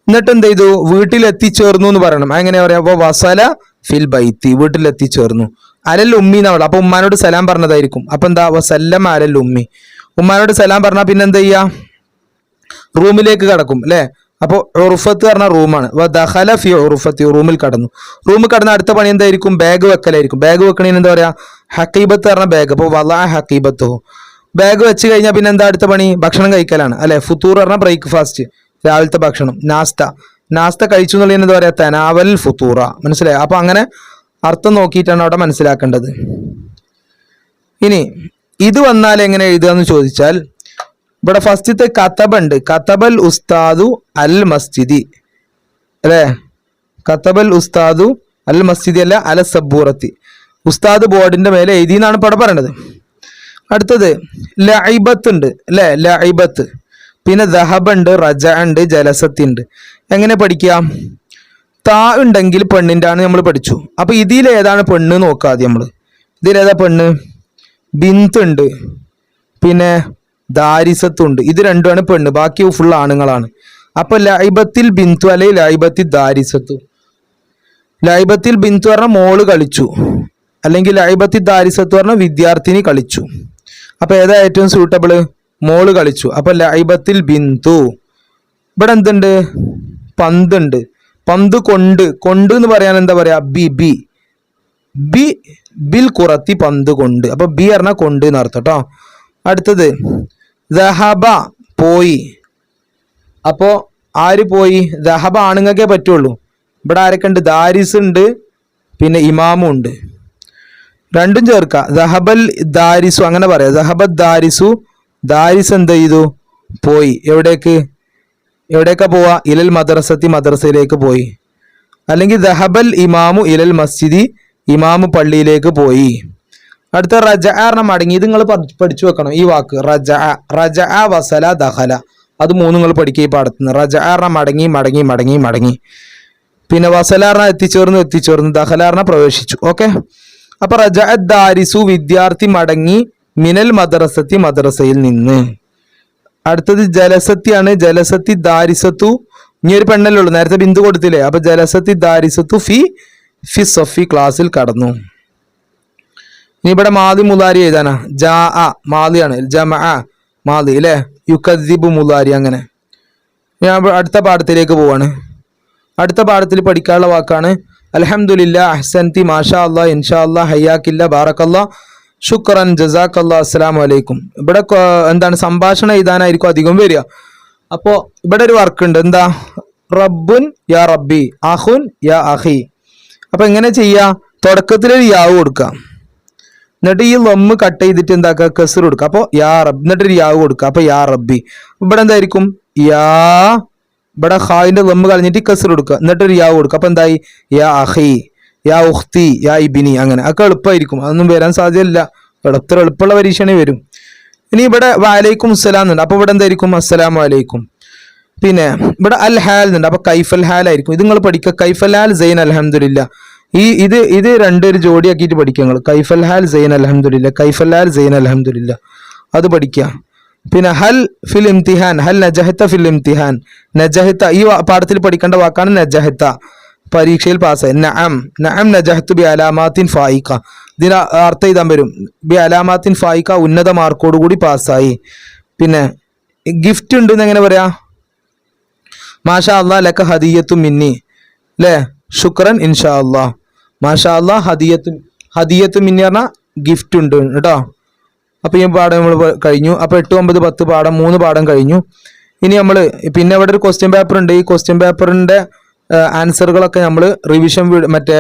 എന്നിട്ട് എന്ത് ചെയ്തു? വീട്ടിലെത്തിച്ചേർന്നു എന്ന് പറയണം. എങ്ങനെ പറയാം? അപ്പോൾ വസല ഫിൽ ബൈത്തി, വീട്ടിലെത്തിച്ചേർന്നു. അലൽ ഉമ്മി എന്നാണ്. അപ്പൊ ഉമ്മാനോട് സലാം പറഞ്ഞതായിരിക്കും. അപ്പൊ എന്താ? വസല്ലം അലൽ ഉമ്മി. ഉമ്മാനോട് സലാം പറഞ്ഞാൽ പിന്നെ എന്താ ചെയ്യാ? റൂമിലേക്ക് കടക്കും അല്ലെ? അപ്പോൾ ഉറുഫത്ത് പറഞ്ഞ റൂമാണ്. ദഖല ഫി ഉറുഫത്തി, റൂമിൽ കടന്നു. റൂമിൽ കടന്ന അടുത്ത പണി എന്തായിരിക്കും? ബാഗ് വെക്കലായിരിക്കും. ബാഗ് വെക്കണേന് എന്താ പറയാ? ഹക്കീബത്ത് പറഞ്ഞ ബാഗ്. അപ്പോൾ വലാ ഹക്കീബത്തോ, ബാഗ് വെച്ച് കഴിഞ്ഞാൽ പിന്നെ എന്താ അടുത്ത പണി? ഭക്ഷണം കഴിക്കലാണ് അല്ലെ? ഫുത്തൂർ പറഞ്ഞ ബ്രേക്ക്ഫാസ്റ്റ്, രാവിലത്തെ ഭക്ഷണം. നാസ്ത കഴിച്ചു എന്നുള്ളതിന് എന്താ പറയാ? തനാവൽ ഫുത്തൂറ. മനസ്സിലായി? അപ്പൊ അങ്ങനെ അർത്ഥം നോക്കിയിട്ടാണ് അവിടെ മനസ്സിലാക്കേണ്ടത്. ഇനി ഇത് വന്നാൽ എങ്ങനെ എഴുതുക എന്ന് ചോദിച്ചാൽ, ഇവിടെ ഫസ്റ്റത്തെ കതബ ഉണ്ട്. കതബൽ ഉസ്താദു അൽ മസ്ജിദി അല്ലേ? കതബൽ ഉസ്താദു അൽ മസ്ജിദി അല്ല, അല സബൂറത്തി. ഉസ്താദ് ബോർഡിന്റെ മേലെ എഴുതി എന്നാണ് ഇവിടെ പറയണത്. അടുത്തത് ലൈബത്ത് ഉണ്ട് അല്ലെ? ലൈബത്ത്. പിന്നെ ദഹബ ഉണ്ട്, റജ ഉണ്ട്, ജലസത്തി ഉണ്ട്. എങ്ങനെ പഠിക്കാം? താ ഉണ്ടെങ്കിൽ പെണ്ണിൻ്റെ ആണ് നമ്മൾ പഠിച്ചു. അപ്പൊ ഇതിലേതാണ് പെണ്ണ് നോക്കുക ആദ്യം നമ്മൾ. ഇതിലേതാ പെണ്ണ്? ബിന്ത് ഉണ്ട്, പിന്നെ ദാരിസത്തുണ്ട്. ഇത് രണ്ടുമാണ് പെണ്ണ്, ബാക്കി ഫുൾ ആണുങ്ങളാണ്. അപ്പൊ ലൈബത്തിൽ ബിന്തു അല്ലെങ്കിൽ ലൈബത്തിൽ ദാരിസത്തു. ലൈബത്തിൽ ബിന്തു പറഞ്ഞാൽ മോള് കളിച്ചു, അല്ലെങ്കിൽ ലൈബത്തിൽ ദാരിസത്ത് പറഞ്ഞാൽ വിദ്യാർത്ഥിനി കളിച്ചു. അപ്പൊ ഏതാ ഏറ്റവും സൂട്ടബിള്? മോള് കളിച്ചു. അപ്പൊ ലൈബത്തിൽ ബിന്തു. ഇവിടെ എന്തുണ്ട്? പന്തുണ്ട്. പന്ത് കൊണ്ട്. കൊണ്ട് എന്ന് പറയാൻ എന്താ പറയാ? ബി ബി ബി ബിൽ കുറത്തി, പന്ത് കൊണ്ട്. അപ്പൊ ബി പറഞ്ഞാൽ കൊണ്ട് എന്നർത്ഥം കേട്ടോ. അടുത്തത് ദഹബ, പോയി. അപ്പോ ആര് പോയി? ദഹബ ആണുങ്ങൾക്കേ പറ്റുള്ളൂ. ഇവിടെ ആരൊക്കെ ഉണ്ട്? ദാരിസ് ഉണ്ട്, പിന്നെ ഇമാമും ഉണ്ട്. രണ്ടും ചേർക്ക. ദഹബൽ ദാരിസു അങ്ങനെ പറയാം. ദഹബത് ദാരിസു. ദാരിസ് എന്ത് ചെയ്തു? പോയി. എവിടേക്കാ പോവാ? ഇലൽ മദ്രസത്തി, മദ്രസയിലേക്ക് പോയി. അല്ലെങ്കിൽ ദഹബൽ ഇമാമു ഇലൽ മസ്ജിദി, ഇമാമു പള്ളിയിലേക്ക് പോയി. അടുത്ത റജ മടങ്ങി. ഇത് നിങ്ങൾ പഠിച്ചു വെക്കണം ഈ വാക്ക്. റജ വസല ദഹല. അത് മൂന്നും നിങ്ങൾ പഠിക്കുക ഈ പാടത്തുനിന്ന്. റജ മടങ്ങി, മടങ്ങി, മടങ്ങി, മടങ്ങി. പിന്നെ വസല എത്തിച്ചേർന്നു, എത്തിച്ചേർന്നു. ദഹല പ്രവേശിച്ചു. ഓക്കെ. അപ്പൊ റജ ദാരിസു, വിദ്യാർത്ഥി മടങ്ങി, മിനൽ മദ്രസത്തി, മദ്രസയിൽ നിന്ന്. അടുത്തത് ജലസത്തിയാണ്. ജലസത്തി ദാരിസത്തു. ഇനി ഒരു പെണ്ണല്ലേ ഉള്ളൂ, നേരത്തെ ബിന്ദു കൊടുത്തില്ലേ? അപ്പൊ ജലസത്തി ദാരിസത്തു ഫി സഫി, ക്ലാസ്സിൽ കടന്നു. ഇനി ഇവിടെ മാദി മുലാരി എഴുതാനാ. ജാ മാദിയാണ്, ജമ മാദി അല്ലെ? യുക്കദ്ദിബു മുലാരി. അങ്ങനെ ഞാൻ അടുത്ത പാഠത്തിലേക്ക് പോവാണ്. അടുത്ത പാഠത്തിൽ പഠിക്കാനുള്ള വാക്കാണ് അൽഹംദുലില്ലാ, അഹ്സൻതി, മാഷാ അല്ലാ, ഇൻഷാ അല്ലാ, ഹയ്യാക്കില്ല, ബാറക്കല്ലാ, ശുക്രൻ, ജസാക്കല്ലാ, അസ്സലാമു അലൈക്കും. ഇവിടെ എന്താണ്? സംഭാഷണം എഴുതാനായിരിക്കും അധികം വരിക. അപ്പോൾ ഇവിടെ ഒരു വർക്ക് ഉണ്ട്. എന്താ? റബ്ബുൻ യാ റബ്ബി, അഹുൻ യാ അഹി. അപ്പൊ എങ്ങനെ ചെയ്യാ? തുടക്കത്തിൽ ഒരു യാവ് കൊടുക്കുക, എന്നിട്ട് ഈ ലമ്മ് കട്ട് ചെയ്തിട്ട് എന്താക്കുക? കസർ കൊടുക്കുക. അപ്പോൾ യാ റബ്ബ്, എന്നിട്ടൊരു യാവ് കൊടുക്കുക. അപ്പൊ യാ റബ്ബി. ഇവിടെ എന്തായിരിക്കും? യാ, ഇവിടെ ഹായിന്റെ ലമ്മ് കളഞ്ഞിട്ട് കസർ കൊടുക്കുക, എന്നിട്ടൊരു യാവ് കൊടുക്കുക. അപ്പൊ എന്തായി? യാ അഹി, യാ ഉഖ്തി, യാ ഇബിനി. അങ്ങനെ ഒക്കെ എളുപ്പമായിരിക്കും. അതൊന്നും വരാൻ സാധ്യതയില്ല. എത്ര എളുപ്പമുള്ള പരീക്ഷണേ വരും. ഇനി ഇവിടെ വലൈക്കും അസ്സലാം എന്നുണ്ട്. അപ്പൊ ഇവിടെ എന്തായിരിക്കും? അസ്സലാമു അലൈക്കും. പിന്നെ ഇവിടെ അൽ ഹാൽ എന്നുണ്ട്. അപ്പൊ കൈഫൽ ഹാൽ ആയിരിക്കും. ഇത് നിങ്ങൾ പഠിക്കുക. കൈഫൽ ഹാൽ സൈൻ അൽഹംദുലില്ലാ. ഇത് രണ്ടൊരു ജോഡിയാക്കിയിട്ട് പഠിക്കുക നിങ്ങൾ. കൈഫൽ ഹാൽ സൈൻ അൽഹംദുലില്ലാ, കൈഫൽ ഹാൽ സൈൻ അൽഹംദുലില്ലാ. അത് പഠിക്കുക. പിന്നെ ഹൽ ഫിൽ ഇംതിഹാൻ, ഹൽ നജഹത്ത ഫിൽ ഇംതിഹാൻ. നജഹത്ത ഈ പാഠത്തിൽ പഠിക്കേണ്ട വാക്കാണ് നജഹത്ത. പരീക്ഷയിൽ പാസ്സായി. നഅം, നഅം നജഹത്തു ബി അലാമാത്തിൻ ഫായിഖ. ഇതിന് അർത്ഥം എഴുതാൻ വരും. ബി അലാമാത്തിൻ ഫായിഖ, ഉന്നത മാർക്കോട് കൂടി പാസ്സായി. പിന്നെ ഗിഫ്റ്റ് ഉണ്ട് എന്ന് എങ്ങനെ പറയാ? മാഷാ അല്ലാ ലക ഹദിയത്തു മിന്നി അല്ലേ? ശുക്രൻ ഇൻഷാ അല്ലാ. മാഷാ അല്ലാ ഹദിയത്തു മിന്നി പറഞ്ഞാൽ ഗിഫ്റ്റ് ഉണ്ട് കേട്ടോ. അപ്പൊ ഈ പാഠം നമ്മൾ കഴിഞ്ഞു. അപ്പൊ 8, 9, 10 പാഠം, 3 പാഠം കഴിഞ്ഞു. ഇനി നമ്മൾ പിന്നെ ഇവിടെ ഒരു ക്വസ്റ്റ്യൻ പേപ്പർ ഉണ്ട്. ഈ ക്വസ്റ്റ്യൻ പേപ്പറിന്റെ ആൻസറുകളൊക്കെ നമ്മൾ റിവിഷൻ മറ്റേ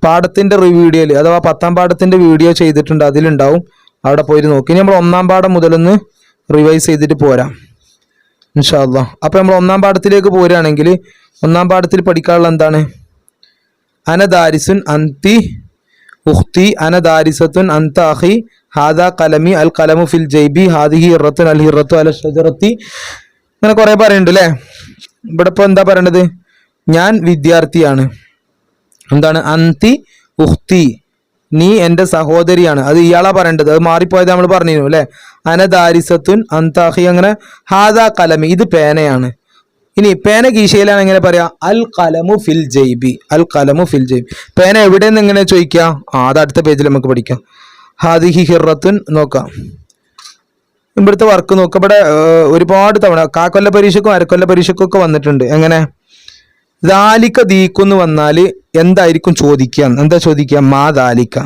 പാഠത്തിന്റെ വീഡിയോയിൽ, അഥവാ 10ാം പാഠത്തിന്റെ വീഡിയോ ചെയ്തിട്ടുണ്ട്, അതിലുണ്ടാവും. അവിടെ പോയിട്ട് നോക്കി. ഇനി നമ്മൾ 1ാം പാഠം മുതലൊന്ന് റിവൈസ് ചെയ്തിട്ട് പോരാം ഇൻഷാ അല്ലാഹ്. അപ്പൊ നമ്മൾ 1ാം പാഠത്തിലേക്ക് പോരുകയാണെങ്കിൽ ഒന്നാം പാഠത്തിൽ പഠിക്കാനുള്ള എന്താണ്? അന ദാരിസുൻ അന്തി ഉഖ്തി, അന ദാരിസത്തുൻ അന്ത അഖി, ഹാദാ കലമി, അൽ കലമു ഫിൽ ജൈബി, ഹാദിഹി ഹിറത്തുൻ അൽ ഹിറത്തു അല ഷജറത്തി. ഇങ്ങനെ കുറെ പറയുന്നുണ്ട് അല്ലേ? ഇവിടെ ഇപ്പോൾ എന്താ പറയണത്? ഞാൻ വിദ്യാർത്ഥിയാണ്. എന്താണ്? അന്തി ഉഖ്തി, നീ എൻ്റെ സഹോദരിയാണ്. അത് ഇയാളാ പറയേണ്ടത്, അത് മാറിപ്പോയത് നമ്മൾ പറഞ്ഞിരുന്നു അല്ലേ? അന ദാരിസത്തുൻ അന്ത അഖി, അങ്ങനെ ഹാദാ കലമി, ഇത് പേനയാണ്. ഇനി പേന കീശയിലാണ് എങ്ങനെ പറയാ? അൽ കലമു ഫിൽ ജൈബി, അൽ കലമു ഫിൽ ജൈബി. പേന എവിടെയെന്ന് എങ്ങനെ ചോദിക്കുക? അത് അടുത്ത പേജിൽ നമുക്ക് പഠിക്കാം. ഹാദിഹി ഹിറത്തുൻ നോക്കാം. ഇവിടുത്തെ വർക്ക് നോക്കാം. ഇവിടെ ഒരുപാട് തവണ കാക്കൊല്ല പരീക്ഷക്കും അരക്കൊല്ല പരീക്ഷക്കും ഒക്കെ വന്നിട്ടുണ്ട്. എങ്ങനെ? ദാലിക്ക ദീക്കുന്ന് വന്നാൽ എന്തായിരിക്കും ചോദിക്കുക? എന്താ ചോദിക്കുക? മാ ദാലിക്ക.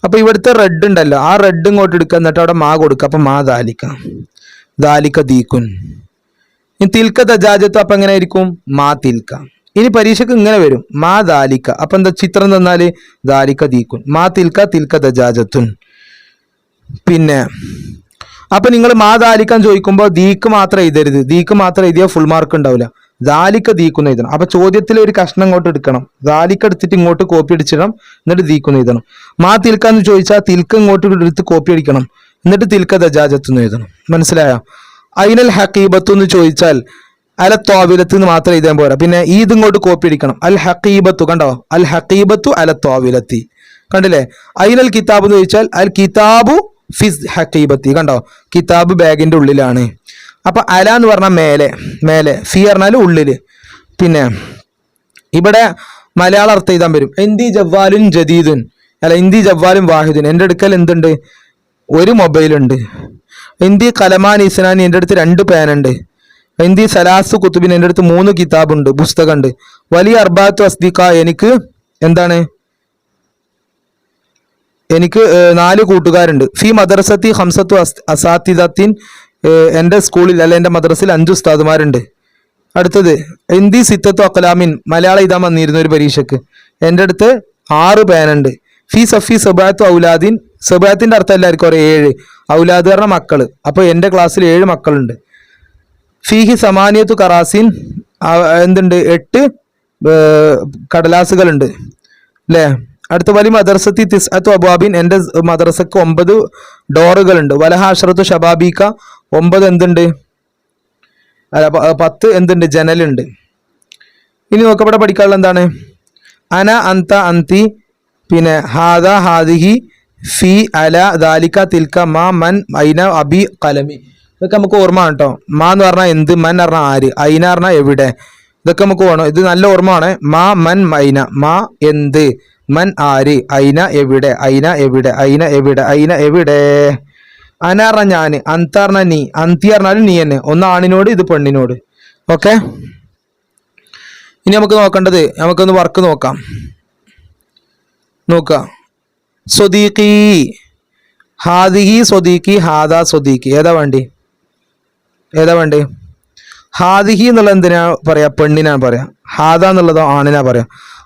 അപ്പൊ ഇവിടുത്തെ റെഡ് ഉണ്ടല്ലോ, ആ റെഡ് ഇങ്ങോട്ട് എടുക്കുക, എന്നിട്ട് അവിടെ മാ കൊടുക്കുക. അപ്പൊ മാ ദാലിക്ക, ദാലിക്ക ദീക്കുൻ. ഇനി തിൽക്ക ദജാജത്ത്, അപ്പൊ എങ്ങനെ ആയിരിക്കും? മാ തിൽക്ക. ഇനി പരീക്ഷക്ക് ഇങ്ങനെ വരും, മാ ദാലിക്ക. അപ്പൊ എന്താ ചിത്രം തന്നാല്? ദാലിക്ക ദീക്കുൻ, മാ തിൽക്ക തിൽക്ക ദജാജത്തുൻ. പിന്നെ അപ്പൊ നിങ്ങൾ മാ ദാലിക്കാൻ ചോദിക്കുമ്പോൾ ദീക്ക് മാത്രം എഴുതരുത്. ദീക്ക് മാത്രം എഴുതിയാൽ ഫുൾ മാർക്ക് ഉണ്ടാവില്ല. ദാലിക്ക ദീക്കുന്ന എഴുതണം. അപ്പൊ ചോദ്യത്തിൽ ഒരു കഷ്ണം ഇങ്ങോട്ട് എടുക്കണം, ദാലിക്ക എടുത്തിട്ട് ഇങ്ങോട്ട് കോപ്പി അടിച്ചിടണം, എന്നിട്ട് ദീക്കുന്ന എഴുതണം. മാ തിൽക്ക എന്ന് ചോദിച്ചാൽ തിൽക്ക ഇങ്ങോട്ട് എടുത്ത് കോപ്പി അടിക്കണം, എന്നിട്ട് തിൽക്ക ദജാജത്തുന്ന് എഴുതണം. മനസ്സിലായോ? അയിനൽ ഹക്കീബത്തു എന്ന് ചോദിച്ചാൽ അല ത്വാവിലത്ത് എന്ന് മാത്രം എഴുതാൻ പോരാ, പിന്നെ ഇത് ഇങ്ങോട്ട് കോപ്പി അടിക്കണം. അൽ ഹക്കീബത്തു, കണ്ടോ? അൽ ഹക്കീബത്തു അല ത്വാവിലത്തി, കണ്ടില്ലേ? അയിനൽ കിതാബ് എന്ന് ചോദിച്ചാൽ അൽ കിതാബു ഫിസ് ഹക്കീബത്തി, കണ്ടോ? കിതാബ് ബാഗിന്റെ ഉള്ളിലാണ്. അപ്പൊ അല എന്ന് പറഞ്ഞാൽ മേലെ, മേലെ. ഫി പറഞ്ഞാൽ ഉള്ളില്. പിന്നെ ഇവിടെ മലയാളം അർത്ഥം എഴുതാൻ വരും. ഇന്ദി ജവ്വാലുൻ ജദീദുൻ, അല്ല ഇന്ദി ജവ്വാലും വാഹിദുൻ. എൻ്റെ അടുക്കൽ എന്തുണ്ട്? ഒരു മൊബൈലുണ്ട്. ഇന്ദി കലമാൻ ഇസ്നാനി, എൻ്റെ അടുത്ത് 2 പേനുണ്ട്. ഇന്ദി സലാസു കുത്തുബിൻ, എൻ്റെ അടുത്ത് 3 കിതാബുണ്ട്, പുസ്തകമുണ്ട്. വലിയ അർബാത്തു അസ്ദിഖ, എനിക്ക് എന്താണ്? എനിക്ക് 4 കൂട്ടുകാരുണ്ട്. ഫി മദ്രസത്തി ഹംസത്തു അസാത്തിദത്തിൻ, എൻ്റെ സ്കൂളിൽ അല്ല എൻ്റെ മദ്രസയിൽ 5 ഉസ്താദുമാരുണ്ട്. അടുത്തത് ഇന്ദി സിത്തത്തു അക്കലാമിൻ, മലയാളം എഴുതാൻ വന്നിരുന്നു ഒരു പരീക്ഷക്ക്. എൻ്റെ അടുത്ത് 6 പേനുണ്ട്. ഫി സഫി സബാത്തു ഔലാദിൻ, സബാത്തിന്റെ അർത്ഥം എല്ലാവർക്കും അറിയാം, 7. ഔലാദ് പറഞ്ഞ മക്കള്. അപ്പൊ എൻ്റെ ക്ലാസ്സിൽ 7 മക്കളുണ്ട്. ഫീഹി സമാനിയത്തു കറാസിൻ, എന്തുണ്ട്? 8 കടലാസുകളുണ്ട് അല്ലേ? അടുത്ത വലി മദർസത്തി തിസ്അത്തു അബാബിൻ, എൻ്റെ മദ്രസക്ക് 9 ഡോറുകളുണ്ട്. വലഹ അഷ്റത്തു ഷബാബിക്ക, 9 എന്തുണ്ട്? അല്ല 10 എന്തുണ്ട്? ജനലുണ്ട്. ഇനി നോക്കപ്പെടെ പഠിക്കാനുള്ള എന്താണ്? അന അന്ത അന്തി, പിന്നെ ഹാദ ഹാദിഹി, ഫി അല ദാലിക്ക തിൽക്ക, മാ മൻ ഐന അബി കലമി. ഇതൊക്കെ നമുക്ക് ഓർമ്മ ആണ് കേട്ടോ. മാ എന്ന് പറഞ്ഞാൽ എന്ത്, മൻ പറഞ്ഞാൽ ആര്, ഐന പറഞ്ഞാൽ എവിടെ. ഇതൊക്കെ നമുക്ക് വേണം. ഇത് നല്ല ഓർമ്മയാണ്. മാ മൻ ഐന, മാ എന്ത്, മൻ ആര്, ഐന എവിടെ, ഐന എവിടെ, ഐന എവിടെ, ഐന എവിടെ. അന പറഞ്ഞ ഞാൻ, അന്ത പറഞ്ഞ നീ, അന്തി പറഞ്ഞാലും നീ തന്നെ. ഒന്ന് ആണിനോട്, ഇത് പെണ്ണിനോട്. ഓക്കെ. ഇനി നമുക്ക് നോക്കേണ്ടത്, നമുക്കൊന്ന് വർക്ക് നോക്കാം. നോക്കാം. സ്വദീഖി, ഹാദിഹി സ്വദീഖി, ഹാദാ സ്വദീഖി. ഏതാ വേണ്ടി? ഏതാ വേണ്ടി? ഹാദിഹി എന്നുള്ള എന്തിനാ പറയാ? പെണ്ണിനാണ് പറയാ. ഹാദ എന്നുള്ളതോ ആണിനാ പറയാ.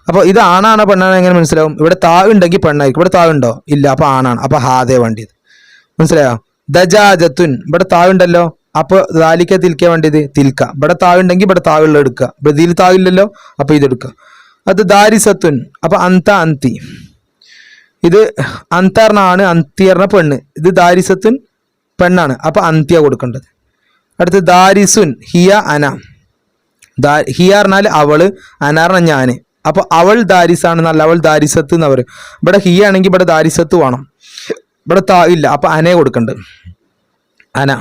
അപ്പൊ ഇത് ആണാണോ പെണ്ണാണോ എങ്ങനെ മനസ്സിലാവും? ഇവിടെ താ ഉണ്ടെങ്കിൽ പെണ്ണായിരിക്കും. ഇവിടെ താ ഉണ്ടോ? ഇല്ല. അപ്പൊ ആണാണ്. അപ്പൊ ഹാദേ വേണ്ടിയത്. മനസ്സിലായോ? ദജാജത്തുൻ, ഇവിടെ താ ഉണ്ടല്ലോ. അപ്പൊ ദാലിക്ക തിൽക്ക വേണ്ടിയത് തിൽക്ക. ഇവിടെ താ ഉണ്ടെങ്കിൽ ഇവിടെ താവുള്ള എടുക്കുക. ഇവിടെ ഇതിൽ താവില്ലല്ലോ, അപ്പൊ ഇതെടുക്കുക. അത് ദാരിസത്തുൻ, അപ്പൊ അന്ത അന്തി. ഇത് അന്തർണ ആണ്, അന്തിയർണ പെണ്ണ്. ഇത് ദാരിസത്തുൻ പെണ്ണാണ്, അപ്പൊ അന്ത്യ കൊടുക്കേണ്ടത്. അടുത്ത് ദാരിസുൻ, ഹിയ അന. ഹിയ പറഞ്ഞാൽ അവള്, അനാർണ ഞാന്. അപ്പൊ അവൾ ദാരിസാണെന്നല്ല, അവൾ ദാരിസത്ത് എന്ന് പറയും. ഇവിടെ ഹിയ ആണെങ്കിൽ ഇവിടെ ദാരിസത്ത് വേണം. ഇവിടെ താ ഇല്ല, അപ്പൊ അനയെ കൊടുക്കണ്ട്, അന.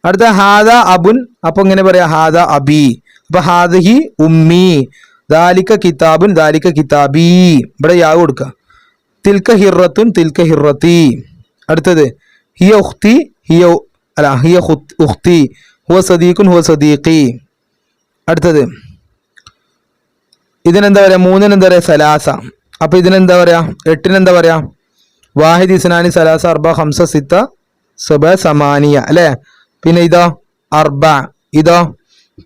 അടുത്ത ഹാദ അബുൻ, അപ്പൊ ഇങ്ങനെ പറയാ ഹാദ അബി. അപ്പൊ ഹാദഹി ഉമ്മി, ദാലിക്ക കിതാബുൻ, ദാലിക്ക കിതാബി. ഇവിടെ യാ കൊടുക്കുക. തിൽക്ക ഹിറത്തുൻ, തിൽക്ക ഹിറത്തി. അടുത്തത് ഹിയ ഉഖ്തി, ഹിയ അല്ല ഹിയ ഉഖ്തി. ഹുവ സദീഖുൻ, ഹുവ സദീഖി. അടുത്തത് ഇതിനെന്താ പറയാ? 3-ന് എന്താ പറയാ? സലാസ. അപ്പൊ ഇതിനെന്താ പറയാ? 8-ന് എന്താ പറയാ? വാഹിദ് ഇസ്നാനി സലാസ അർബ ഹംസ സിത്ത സബ സമാനിയ അല്ലേ? പിന്നെ ഇതോ അർബ, ഇതോ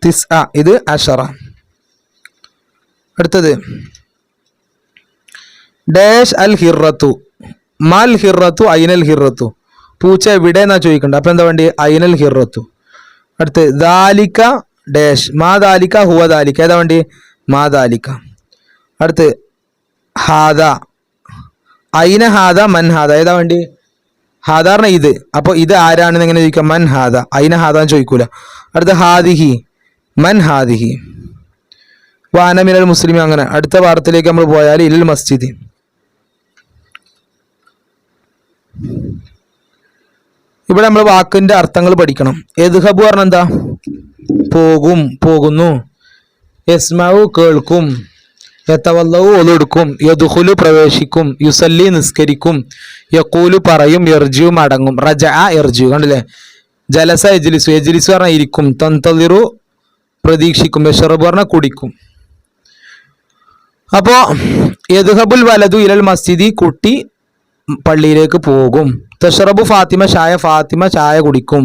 തിസ്അ, ഇത് അഷറ. അടുത്തത് ഡാഷ് അൽ ഹിറത്തു, മൽ ഹിറത്തു, ഐനൽ ഹിറത്തു. പൂച്ച എവിടെ എന്നാ ചോദിക്കണ്ട. അപ്പൊ എന്താ വേണ്ടി? ഐനൽ ഹിറത്തു. അടുത്ത് ദാലിക്ക ഡാഷ് മാ ദാലിക ഹുവ ദാലിക ഏതാ വേണ്ടി മാ ദാലിക. അടുത്ത് ഹാദ ഐന ഹാദ മൻ ഹാദ ഏതാ വേണ്ടി ഹാദാറിന ഇത്. അപ്പോൾ ഇത് ആരാണെന്ന് എങ്ങനെ ചോദിക്കാം മൻ ഹാദ ഐന ഹാദ എന്ന് ചോദിക്കൂല. അടുത്ത ഹാദിഹി മൻ ഹാദിഹി വാന മിനൽ മുസ്ലിം. അങ്ങനെ അടുത്ത വാർത്തയിലേക്ക് നമ്മൾ പോയാൽ ഇൽ മസ്ജിദ്. ഇവിടെ നമ്മൾ വാക്കിന്റെ അർത്ഥങ്ങൾ പഠിക്കണം. യദ്ഹബു പറഞ്ഞ എന്താ പോകും പോകുന്നു, യസ്മഉ കേൾക്കും, യതവല്ലഉ ഒലെടുക്കും, യദ്ഖുലു പ്രവേശിക്കും, യുസല്ലി നിസ്കരിക്കും, യഖൂലു പറയും, യർജിഉ മടങ്ങും, റജഅ യർജിഉ. കണ്ടില്ലേ? ജലസ യജ്ലിസു യജ്ലിസു പറഞ്ഞാൽ ഇരിക്കും, തന്തളിറു പ്രതീക്ഷിക്കും, യശ്റബു പറഞ്ഞാൽ കുടിക്കും. അപ്പോ യദ്ഹബുൽ വലദു ഇലൽ മസ്ജിദി കുട്ടി പള്ളിയിലേക്ക് പോകും. തഷ്റബു ഫാത്തിമ ചായ ഫാത്തിമ ചായ കുടിക്കും.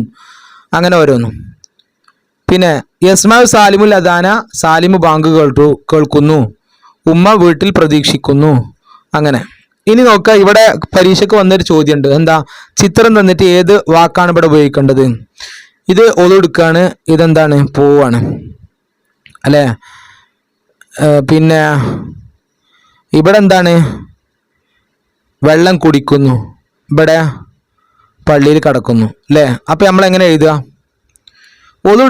അങ്ങനെ ഓരോന്നും. പിന്നെ യസ്മഉ സാലിമുൽ അദാന സാലിമു ബാങ്ക് കേൾക്കുന്നു, ഉമ്മ വീട്ടിൽ പ്രതീക്ഷിക്കുന്നു. അങ്ങനെ ഇനി നോക്കുക, ഇവിടെ പരീക്ഷയ്ക്ക് വന്നൊരു ചോദ്യമുണ്ട്. എന്താ? ചിത്രം തന്നിട്ട് ഏത് വാക്കാണ് ഇവിടെ ഉപയോഗിക്കേണ്ടത്? ഇത് ഒലെടുക്കാണ്, ഇതെന്താണ് പോവാണ് അല്ലേ? പിന്നെ ഇവിടെ എന്താണ് വെള്ളം കുടിക്കുന്നു, ഇവിടെ പള്ളിയിൽ കിടക്കുന്നു അല്ലേ? അപ്പം നമ്മൾ എങ്ങനെ എഴുതുക? ഒലു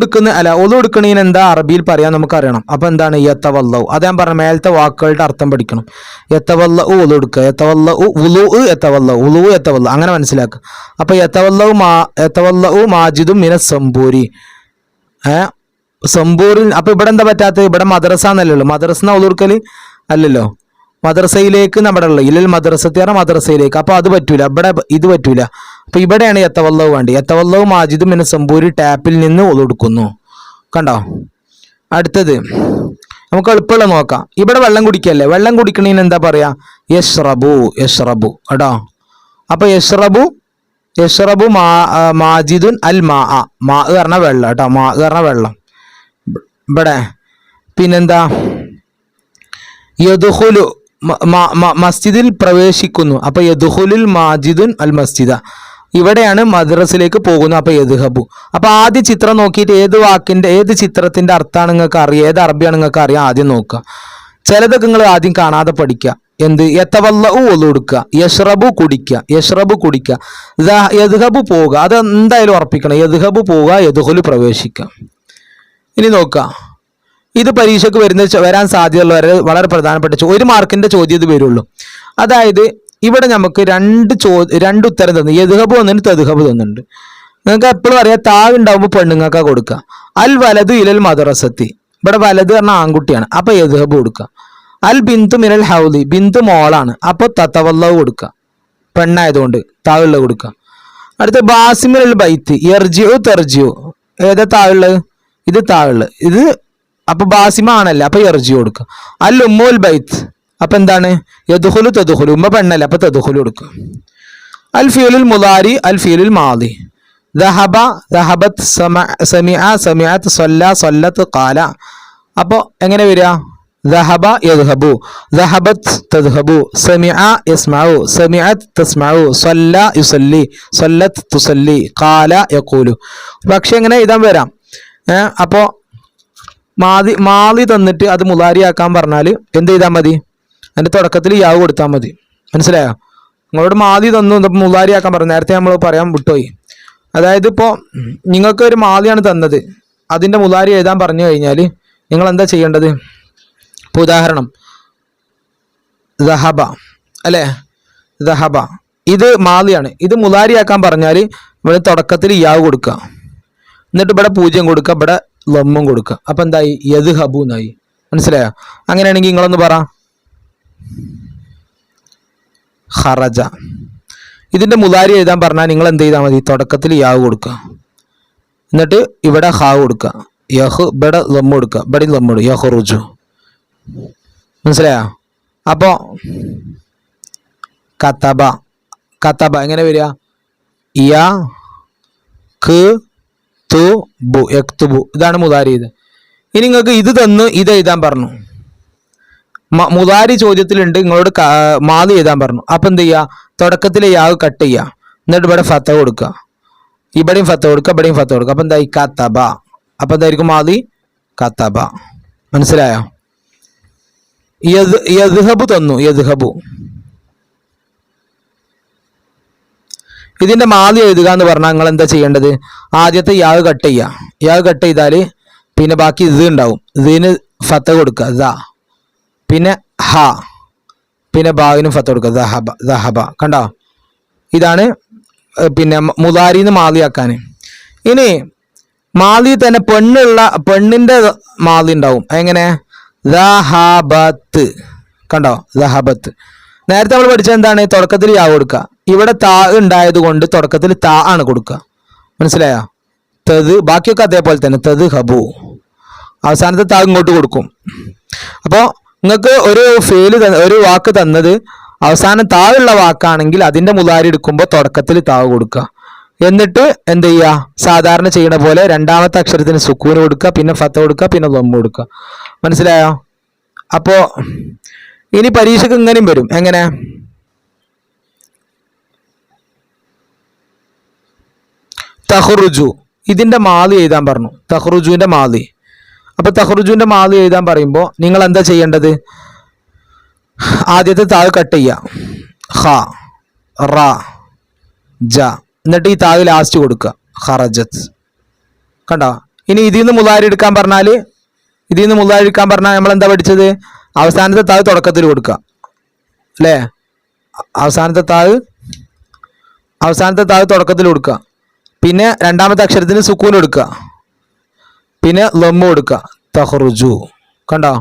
എടുക്കണീന് എന്താ അറബിയിൽ പറയാൻ നമുക്കറിയണം. അപ്പം എന്താണ് യതവല്ലഉ. അത് ഞാൻ പറഞ്ഞ മേലത്തെ വാക്കുകളുടെ അർത്ഥം പഠിക്കണം. യതവല്ലഉ ഒലു എടുക്കുക, യതവല്ലഉ വുളൂഉ യതവല്ലഉ വുളൂഉ യതവല്ലഉ അങ്ങനെ മനസ്സിലാക്കുക. അപ്പം യതവല്ലഉ മാജിദും മിനസ് സംബൂരി. സംബൂറിൽ അപ്പം ഇവിടെ എന്താ പറ്റാത്തത്? ഇവിടെ മദ്രസ എന്നല്ലല്ലോ. മദ്രസ ഒലു എടുക്കൽ അല്ലല്ലോ. മദ്രസയിലേക്ക് നമ്മുടെ ഉള്ളത് ഇല്ലൽ മദ്രസത്തിയാറ മദ്രസയിലേക്ക്. അപ്പോൾ അത് പറ്റൂല, ഇവിടെ ഇത് പറ്റൂല. അപ്പൊ ഇവിടെയാണ് യതവല്ലഉ വേണ്ടി. യതവല്ലഉ മാജിദും മിന സംബൂരി ടാപ്പിൽ നിന്ന് ഒലെടുക്കുന്നു. കണ്ടോ? അടുത്തത് നമുക്ക് എളുപ്പമുള്ള നോക്കാം. ഇവിടെ വെള്ളം കുടിക്കല്ലേ? വെള്ളം കുടിക്കണേന് എന്താ പറയാ? യശ്റബു യശ്റബു കേട്ടോ. അപ്പൊ യശ്റബു മാജിദുൻ അൽ മാ മാ പറഞ്ഞ വെള്ളം കേട്ടോ. മാ പറഞ്ഞ വെള്ളം. ഇവിടെ പിന്നെന്താ? യദ്ഖുലു മസ്ജിദിൽ പ്രവേശിക്കുന്നു. അപ്പൊ യദ്ഖുലുൽ മാജിദുൻ അൽ മസ്ജിദ. ഇവിടെയാണ് മദ്രസിലേക്ക് പോകുന്നു. അപ്പൊ യദ്ഹബു. അപ്പൊ ആദ്യ ചിത്രം നോക്കിയിട്ട് ഏത് വാക്കിന്റെ ഏത് ചിത്രത്തിന്റെ അർത്ഥമാണ് നിങ്ങൾക്ക് അറിയാം, ഏത് അറബിയാണ് നിങ്ങൾക്ക് അറിയാം, ആദ്യം നോക്കുക. ചിലതൊക്കെ നിങ്ങൾ ആദ്യം കാണാതെ പഠിക്കുക. എന്ത്? യതവല്ലഉ ഒലു എടുക്കുക, യശ്റബു കുടിക്കുക, യശ്റബു കുടിക്കുക, യദ്ഹബു പോവുക. അത് എന്തായാലും ഉറപ്പിക്കണം. യദ്ഹബു പോവുക, യദ്ഖുലു പ്രവേശിക്കുക. ഇനി നോക്കുക, ഇത് പരീക്ഷയ്ക്ക് വരാൻ സാധ്യതയുള്ള വളരെ പ്രധാനപ്പെട്ട 1 മാർക്കിന്റെ ചോദ്യം ഇത് വരുള്ളൂ. അതായത് ഇവിടെ നമുക്ക് രണ്ട് ഉത്തരം തന്നു. യദ്ഹബു തന്നിട്ട് തദ്ഹബു തന്നിട്ടുണ്ട്. നിങ്ങൾക്ക് എപ്പോഴും അറിയാം താഴ് ഉണ്ടാവുമ്പോൾ പെണ്ണുങ്ങൾക്കാ കൊടുക്കുക. അൽ വലതു ഇലൽ മദ്റസത്തി. ഇവിടെ വലത് പറഞ്ഞാൽ ആൺകുട്ടിയാണ്, അപ്പൊ യദ്ഹബു കൊടുക്കുക. അൽ ബിന്തു മിനൽ ഹൗലി. ബിന്തു മോളാണ്, അപ്പൊ തതവല്ലഉ കൊടുക്കുക. പെണ്ണായതുകൊണ്ട് താഴുള്ള കൊടുക്കുക. അടുത്ത ബാസിമിൽ ബൈത്ത് യർജിഉ തർജിഉ. ഏതാ താഴുള്ളത്? ഇത് താഴുള്ളത്. ഇത് അപ്പൊ ബാസിമ ആണല്ലേ, അപ്പൊ യർജിഉ കൊടുക്കുക. അൽ ഉമ്മുൽ ബൈത്ത്. അപ്പൊ എന്താണ്? യദ്ഖുലു തദ്ഖുലു. ഉമ്മ പെണ്ണല്ലേ, അപ്പൊ തദ്ഖുലു കൊടുക്കുക. അൽ ഫിയലുൽ മുദാരി അൽ ഫിയലുൽ മാദി. ദഹബ ദഹബത്, സമിഅ സമിഅത്, സല്ല സല്ലത്ത്, ഖാല. അപ്പൊ എങ്ങനെ വരിക? ദഹബ യദ്ഹബു, ദഹബത് തദ്ഹബു, സമിഅ യസ്മഉ, സമിഅത് തസ്മഉ, സല്ല യുസല്ലി, സല്ലത്ത് തുസല്ലി, ഖാല യഖൂലു. പക്ഷെ എങ്ങനെ എഴുതാൻ വരാം? അപ്പോ മാളി തന്നിട്ട് അത് മുലാരിയാക്കാൻ പറഞ്ഞാൽ എന്ത് ചെയ്താൽ മതി? അതിന്റെ തുടക്കത്തിൽ യാവ് കൊടുത്താൽ മതി. മനസ്സിലായോ? നിങ്ങളോട് മാളി തന്നു മുലാരിയാക്കാൻ പറഞ്ഞു. നേരത്തെ നമ്മൾ പറയാൻ വിട്ടുപോയി. അതായത് ഇപ്പോൾ നിങ്ങൾക്ക് ഒരു മാളിയാണ് തന്നത്, അതിന്റെ മുലാരി എഴുതാൻ പറഞ്ഞു കഴിഞ്ഞാൽ നിങ്ങൾ എന്താ ചെയ്യേണ്ടത്? ഇപ്പോൾ ഉദാഹരണം ദഹബ അല്ലേ, ദഹബ ഇത് മാളിയാണ്. ഇത് മുലാരിയാക്കാൻ പറഞ്ഞാൽ ഇവിടെ തുടക്കത്തിൽ യാവ് കൊടുക്കുക, എന്നിട്ട് ഇവിടെ 0 കൊടുക്കുക, ഇവിടെ ലമ്മും കൊടുക്കുക. അപ്പൊ എന്തായി? യദ്ഹബു എന്നായി. മനസ്സിലായോ? അങ്ങനെയാണെങ്കിൽ നിങ്ങളൊന്ന് പറ. ഖറജ. ഇതിന്റെ മുദാരി എഴുതാൻ പറഞ്ഞാൽ നിങ്ങൾ എന്ത് ചെയ്താൽ മതി? തുടക്കത്തിൽ യാവ് കൊടുക്കുക, എന്നിട്ട് ഇവിടെ ഹാവ് കൊടുക്കുക, യഹ് ഇവിടെ ലമ്മു കൊടുക്കുക, ഇവിടെ ലമ്മു കൊടുക്കുക, യഹ്റുജു. മനസ്സിലായോ? അപ്പോ കതബ. കതബ എങ്ങനെ വരിക? യാ ഖ് തു ബു യക്തുബു. ഇതാണ് മുദാരി. ഇത് ഇനി നിങ്ങൾക്ക് ഇത് തന്നു ഇത് എഴുതാൻ പറഞ്ഞു. മുദാരി ചോദ്യത്തിലുണ്ട്, നിങ്ങളോട് മാദി എഴുതാൻ പറഞ്ഞു. അപ്പൊ എന്ത് ചെയ്യുക? തുടക്കത്തിലെ യാവ് കട്ട് ചെയ്യുക, എന്നിട്ട് ഇവിടെ ഫത്ത കൊടുക്കുക, ഇവിടെയും ഫത്ത കൊടുക്കുക, ഇവിടെയും ഫത്ത കൊടുക്കുക. അപ്പൊ എന്തായി? കതബ. അപ്പൊ എന്തായിരിക്കും? മാദി കതബ. മനസ്സിലായോ? യദ്ഹബു തന്നു, യദ്ഹബു. ഇതിന്റെ മാതി എഴുതുക എന്ന് പറഞ്ഞാൽ നിങ്ങൾ എന്താ ചെയ്യേണ്ടത്? ആദ്യത്തെ യാ കട്ട് ചെയ്യുക. യാ കട്ട് ചെയ്താൽ പിന്നെ ബാക്കി ഇത് ഉണ്ടാവും. ഇതിന് ഫത്ത കൊടുക്കുക, ദ. പിന്നെ ഹ, പിന്നെ ബാവിനും ഫത്ത കൊടുക്കുക, ദഹബ, ദഹബ. കണ്ടോ? ഇതാണ് പിന്നെ മുദാരിന്ന് മാതിയാക്കാൻ. ഇനി മാതി തന്നെ പെണ്ണിന്റെ മാതി ഉണ്ടാവും. എങ്ങനെ? ദഹബത്ത്. കണ്ടോ? ദഹബത്ത്. നേരത്തെ നമ്മൾ പഠിച്ചത് എന്താണ്? തുടക്കത്തിൽ യാ കൊടുക്കുക. ഇവിടെ താ ഉണ്ടായത് കൊണ്ട് തുടക്കത്തിൽ താ ആണ് കൊടുക്കുക. മനസ്സിലായോ? തത്. ബാക്കിയൊക്കെ അതേപോലെ തന്നെ. തത് ഹബു. അവസാനത്തെ താ ഇങ്ങോട്ട് കൊടുക്കും. അപ്പോൾ നിങ്ങൾക്ക് ഒരു വാക്ക് തന്നത് അവസാനം താഴുള്ള വാക്കാണെങ്കിൽ അതിന്റെ മുതാരി എടുക്കുമ്പോൾ തുടക്കത്തിൽ താവ് കൊടുക്കുക. എന്നിട്ട് എന്ത് ചെയ്യുക? സാധാരണ ചെയ്യണ പോലെ രണ്ടാമത്തെ അക്ഷരത്തിന് സുക്കൂന് കൊടുക്കുക, പിന്നെ ഫത്ത കൊടുക്കുക, പിന്നെ ദമ്മ് കൊടുക്കുക. മനസ്സിലായോ? അപ്പോ ഇനി പരീക്ഷക്ക് ഇങ്ങനെയും വരും. എങ്ങനെ? തഹ്റുജു. ഇതിന്റെ മാതി എഴുതാൻ പറഞ്ഞു. തഹ്റുജുവിന്റെ മാതി. അപ്പൊ തഹ്റുജുവിന്റെ മാതി എഴുതാൻ പറയുമ്പോൾ നിങ്ങൾ എന്താ ചെയ്യേണ്ടത്? ആദ്യത്തെ താഴ് കട്ട് ചെയ്യുക. ഹ, റ, ജ. എന്നിട്ട് ഈ താഴ് ലാസ്റ്റ് കൊടുക്കുക. ഖറജത്ത്. കണ്ടോ? ഇനി ഇതിൽ നിന്ന് മുതാരി എടുക്കാൻ പറഞ്ഞാൽ നമ്മൾ എന്താ പഠിച്ചത്? അവസാനത്തെ താഴ് തുടക്കത്തിൽ കൊടുക്കുക, അല്ലേ? അവസാനത്തെ താഴ് തുടക്കത്തിൽ കൊടുക്കുക. പിന്നെ രണ്ടാമത്തെ അക്ഷരത്തിന് സുക്കൂൻ കൊടുക്കുക, പിന്നെ ലമ്മ് കൊടുക്കുക. തഹ്റുജു. കണ്ടോ?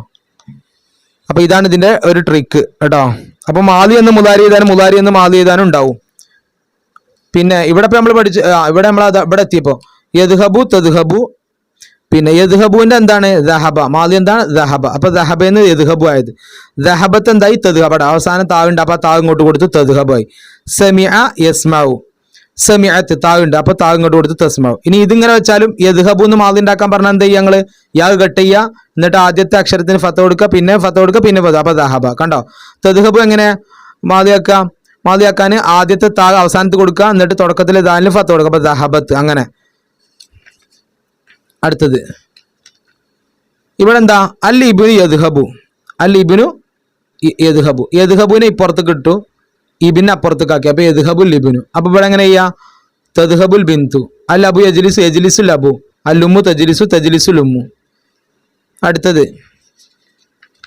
അപ്പൊ ഇതാണ് ഇതിന്റെ ഒരു ട്രിക്ക് കേട്ടോ. അപ്പൊ മാതി എന്ന് മുതാരി ചെയ്താലും മുതാരി എന്ന് മാതി ചെയ്താനും ഉണ്ടാവും. പിന്നെ ഇവിടെ ഇപ്പൊ നമ്മൾ ഇവിടെ എത്തിയപ്പോ യദ്ഹബു, തദ്ഹബു. പിന്നെ യദ്ഹബുവിന്റെ എന്താണ്? ദഹബ. മാതി എന്താണ്? ദഹബ. അപ്പൊ ദഹബന്ന് യദ്ഹബു ആയത്. ദഹബത്ത് എന്തായി? തദ്ഹബ. അവസാനം താവുണ്ട്, അപ്പൊ താവ് ഇങ്ങോട്ട് കൊടുത്തു തദ്ഹബായി. സമിഅ യസ്മഉ. സമിഅത്ത് താവുണ്ട്, അപ്പൊ താവ് ഇങ്ങോട്ട് കൊടുത്ത് തസ്മഉ. ഇനി ഇതിങ്ങനെ വെച്ചാലും യദ്ഹബു എന്ന് മാതി ഉണ്ടാക്കാൻ പറഞ്ഞാൽ എന്താ ചെയ്യുക? ഞങ്ങള് യാ കട്ട് ചെയ്യുക, എന്നിട്ട് ആദ്യത്തെ അക്ഷരത്തിന് ഫത്ത കൊടുക്കുക, പിന്നെ ഫത്ത കൊടുക്കുക, പിന്നെ അപ്പൊ ദഹബ. കണ്ടോ? തദ്ഹബു എങ്ങനെ മാതിയാക്കാൻ ആദ്യത്തെ താവ് അവസാനത്ത് കൊടുക്കുക, എന്നിട്ട് തുടക്കത്തിൽ ദാലിന് ഫത്ത കൊടുക്കുക, അപ്പൊ ദഹബത്ത്. അങ്ങനെ. അടുത്തത് ഇവിടെ എന്താ? അൽ ഇബ്നു യദ്ഹബു. അൽ ഇബ്നു യദ്ഹബു. യദ്ഹബുവിനെ ഇപ്പുറത്തേക്ക് ഇട്ടു, ഇബിന് അപ്പുറത്തേക്ക് ആക്കി. അപ്പൊ യദ്ഹബുൽ ഇബ്നു. അപ്പൊ ഇവിടെ എങ്ങനെ ചെയ്യാ? തദ്ഹബുൽ ബിന്തു. അൽ അബു യജ്ലിസു, യജ്ലിസുൽ അബു. അൽ ഉമ്മു തജ്ലിസു, തജ്ലിസുൽ ഉമ്മു. അടുത്തത്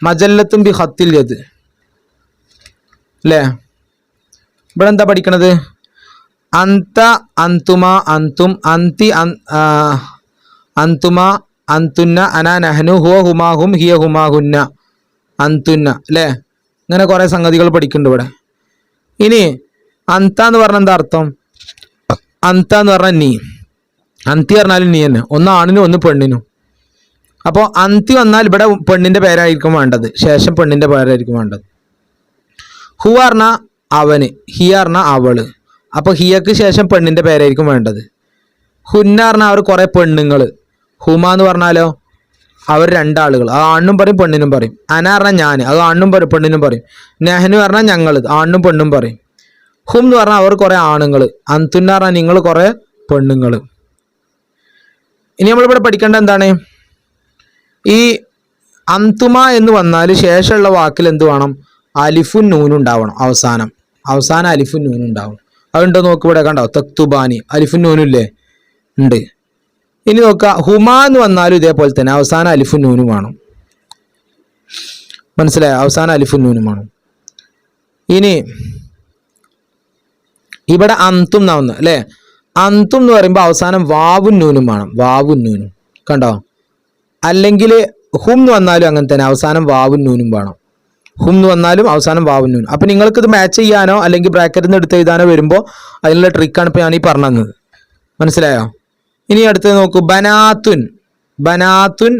മജല്ലത്തും ബി ഖത്തിൽ യദ്. അല്ലേ? ഇവിടെ എന്താ പഠിക്കണത്? അന്ത, അന്തുമ, അന്തും, അന്തി, അന്തുമ, അന്തുന്ന, അന, നഹ്നു, ഹുവ, ഹുമാ, ഹും, ഹിയ, ഹുമാ, ഹുന്ന, അന്തുന്ന. അല്ലേ? ഇങ്ങനെ കുറെ സംഗതികൾ പഠിക്കുന്നുണ്ട് ഇവിടെ. ഇനി അന്ത എന്ന് പറഞ്ഞ എന്താ അർത്ഥം? അന്ത എന്ന് പറഞ്ഞാൽ നീ. അന്തി പറഞ്ഞാലും നീ തന്നെ. ഒന്ന് ആണിനും ഒന്ന് പെണ്ണിനും. അപ്പോൾ അന്തി വന്നാൽ ഇവിടെ പെണ്ണിന്റെ പേരായിരിക്കും വേണ്ടത്, ശേഷം പെണ്ണിന്റെ പേരായിരിക്കും വേണ്ടത്. ഹു പറഞ്ഞ അവന്, ഹിയ പറഞ്ഞ അവള്. അപ്പൊ ഹിയക്ക് ശേഷം പെണ്ണിന്റെ പേരായിരിക്കും വേണ്ടത്. ഹുന്ന പറഞ്ഞാൽ അവർ കുറെ പെണ്ണുങ്ങള്. ഹുമ എന്ന് പറഞ്ഞാലോ അവർ രണ്ടാളുകൾ. അത് ആണ്ണും പറയും പെണ്ണിനും പറയും. അന പറഞ്ഞാൽ ഞാൻ, അത് ആണ്ണും പറയും പെണ്ണിനും പറയും. നെഹ്നു പറഞ്ഞാൽ ഞങ്ങൾ, ആണ്ണും പെണ്ണും പറയും. ഹും എന്ന് പറഞ്ഞാൽ അവർ കുറെ ആണുങ്ങൾ. അന്തുന്ന പറഞ്ഞാൽ നിങ്ങൾ കുറെ പെണ്ണുങ്ങൾ. ഇനി നമ്മളിവിടെ പഠിക്കേണ്ട എന്താണ്? ഈ അന്തുമ എന്ന് വന്നാൽ ശേഷമുള്ള വാക്കിൽ എന്ത് വേണം? അലിഫുൻ നൂനും ഉണ്ടാവണം. അവസാനം അലിഫുൻ നൂനും ഉണ്ടാവണം. അതുണ്ടോ നോക്ക് ഇവിടെ. കണ്ടോ? തക്തുബാനി. അലിഫുൻ നൂനില്ലേ? ഉണ്ട്. ഇനി നോക്കുക, ഹുമ എന്ന് വന്നാലും ഇതേപോലെ തന്നെ അവസാനം അലിഫുൻ നൂനും വേണം. മനസ്സിലായോ? അവസാനം അലിഫുൻ നൂനും വേണം. ഇനി ഇവിടെ അന്തും എന്നാവുന്ന അല്ലേ? അന്തും എന്ന് പറയുമ്പോൾ അവസാനം വാവും നൂനും വേണം. വാവും നൂനും. കണ്ടോ? അല്ലെങ്കിൽ ഹും എന്ന് വന്നാലും അങ്ങനെ തന്നെ അവസാനം വാവും നൂനും വേണം. ഹും എന്ന് വന്നാലും അവസാനം വാവും നൂനും. അപ്പൊ നിങ്ങൾക്ക് ഇത് മാച്ച് ചെയ്യാനോ അല്ലെങ്കിൽ ബ്രാക്കറ്റിൽ നിന്ന് എടുത്ത് എഴുതാനോ വരുമ്പോൾ അതിനുള്ള ട്രിക്കാണ് ഇപ്പൊ ഞാൻ ഈ പറഞ്ഞു തന്നത്. മനസ്സിലായോ? ഇനി അടുത്തത് നോക്കൂ. ബനാത്തുൻ. ബനാത്തുൻ,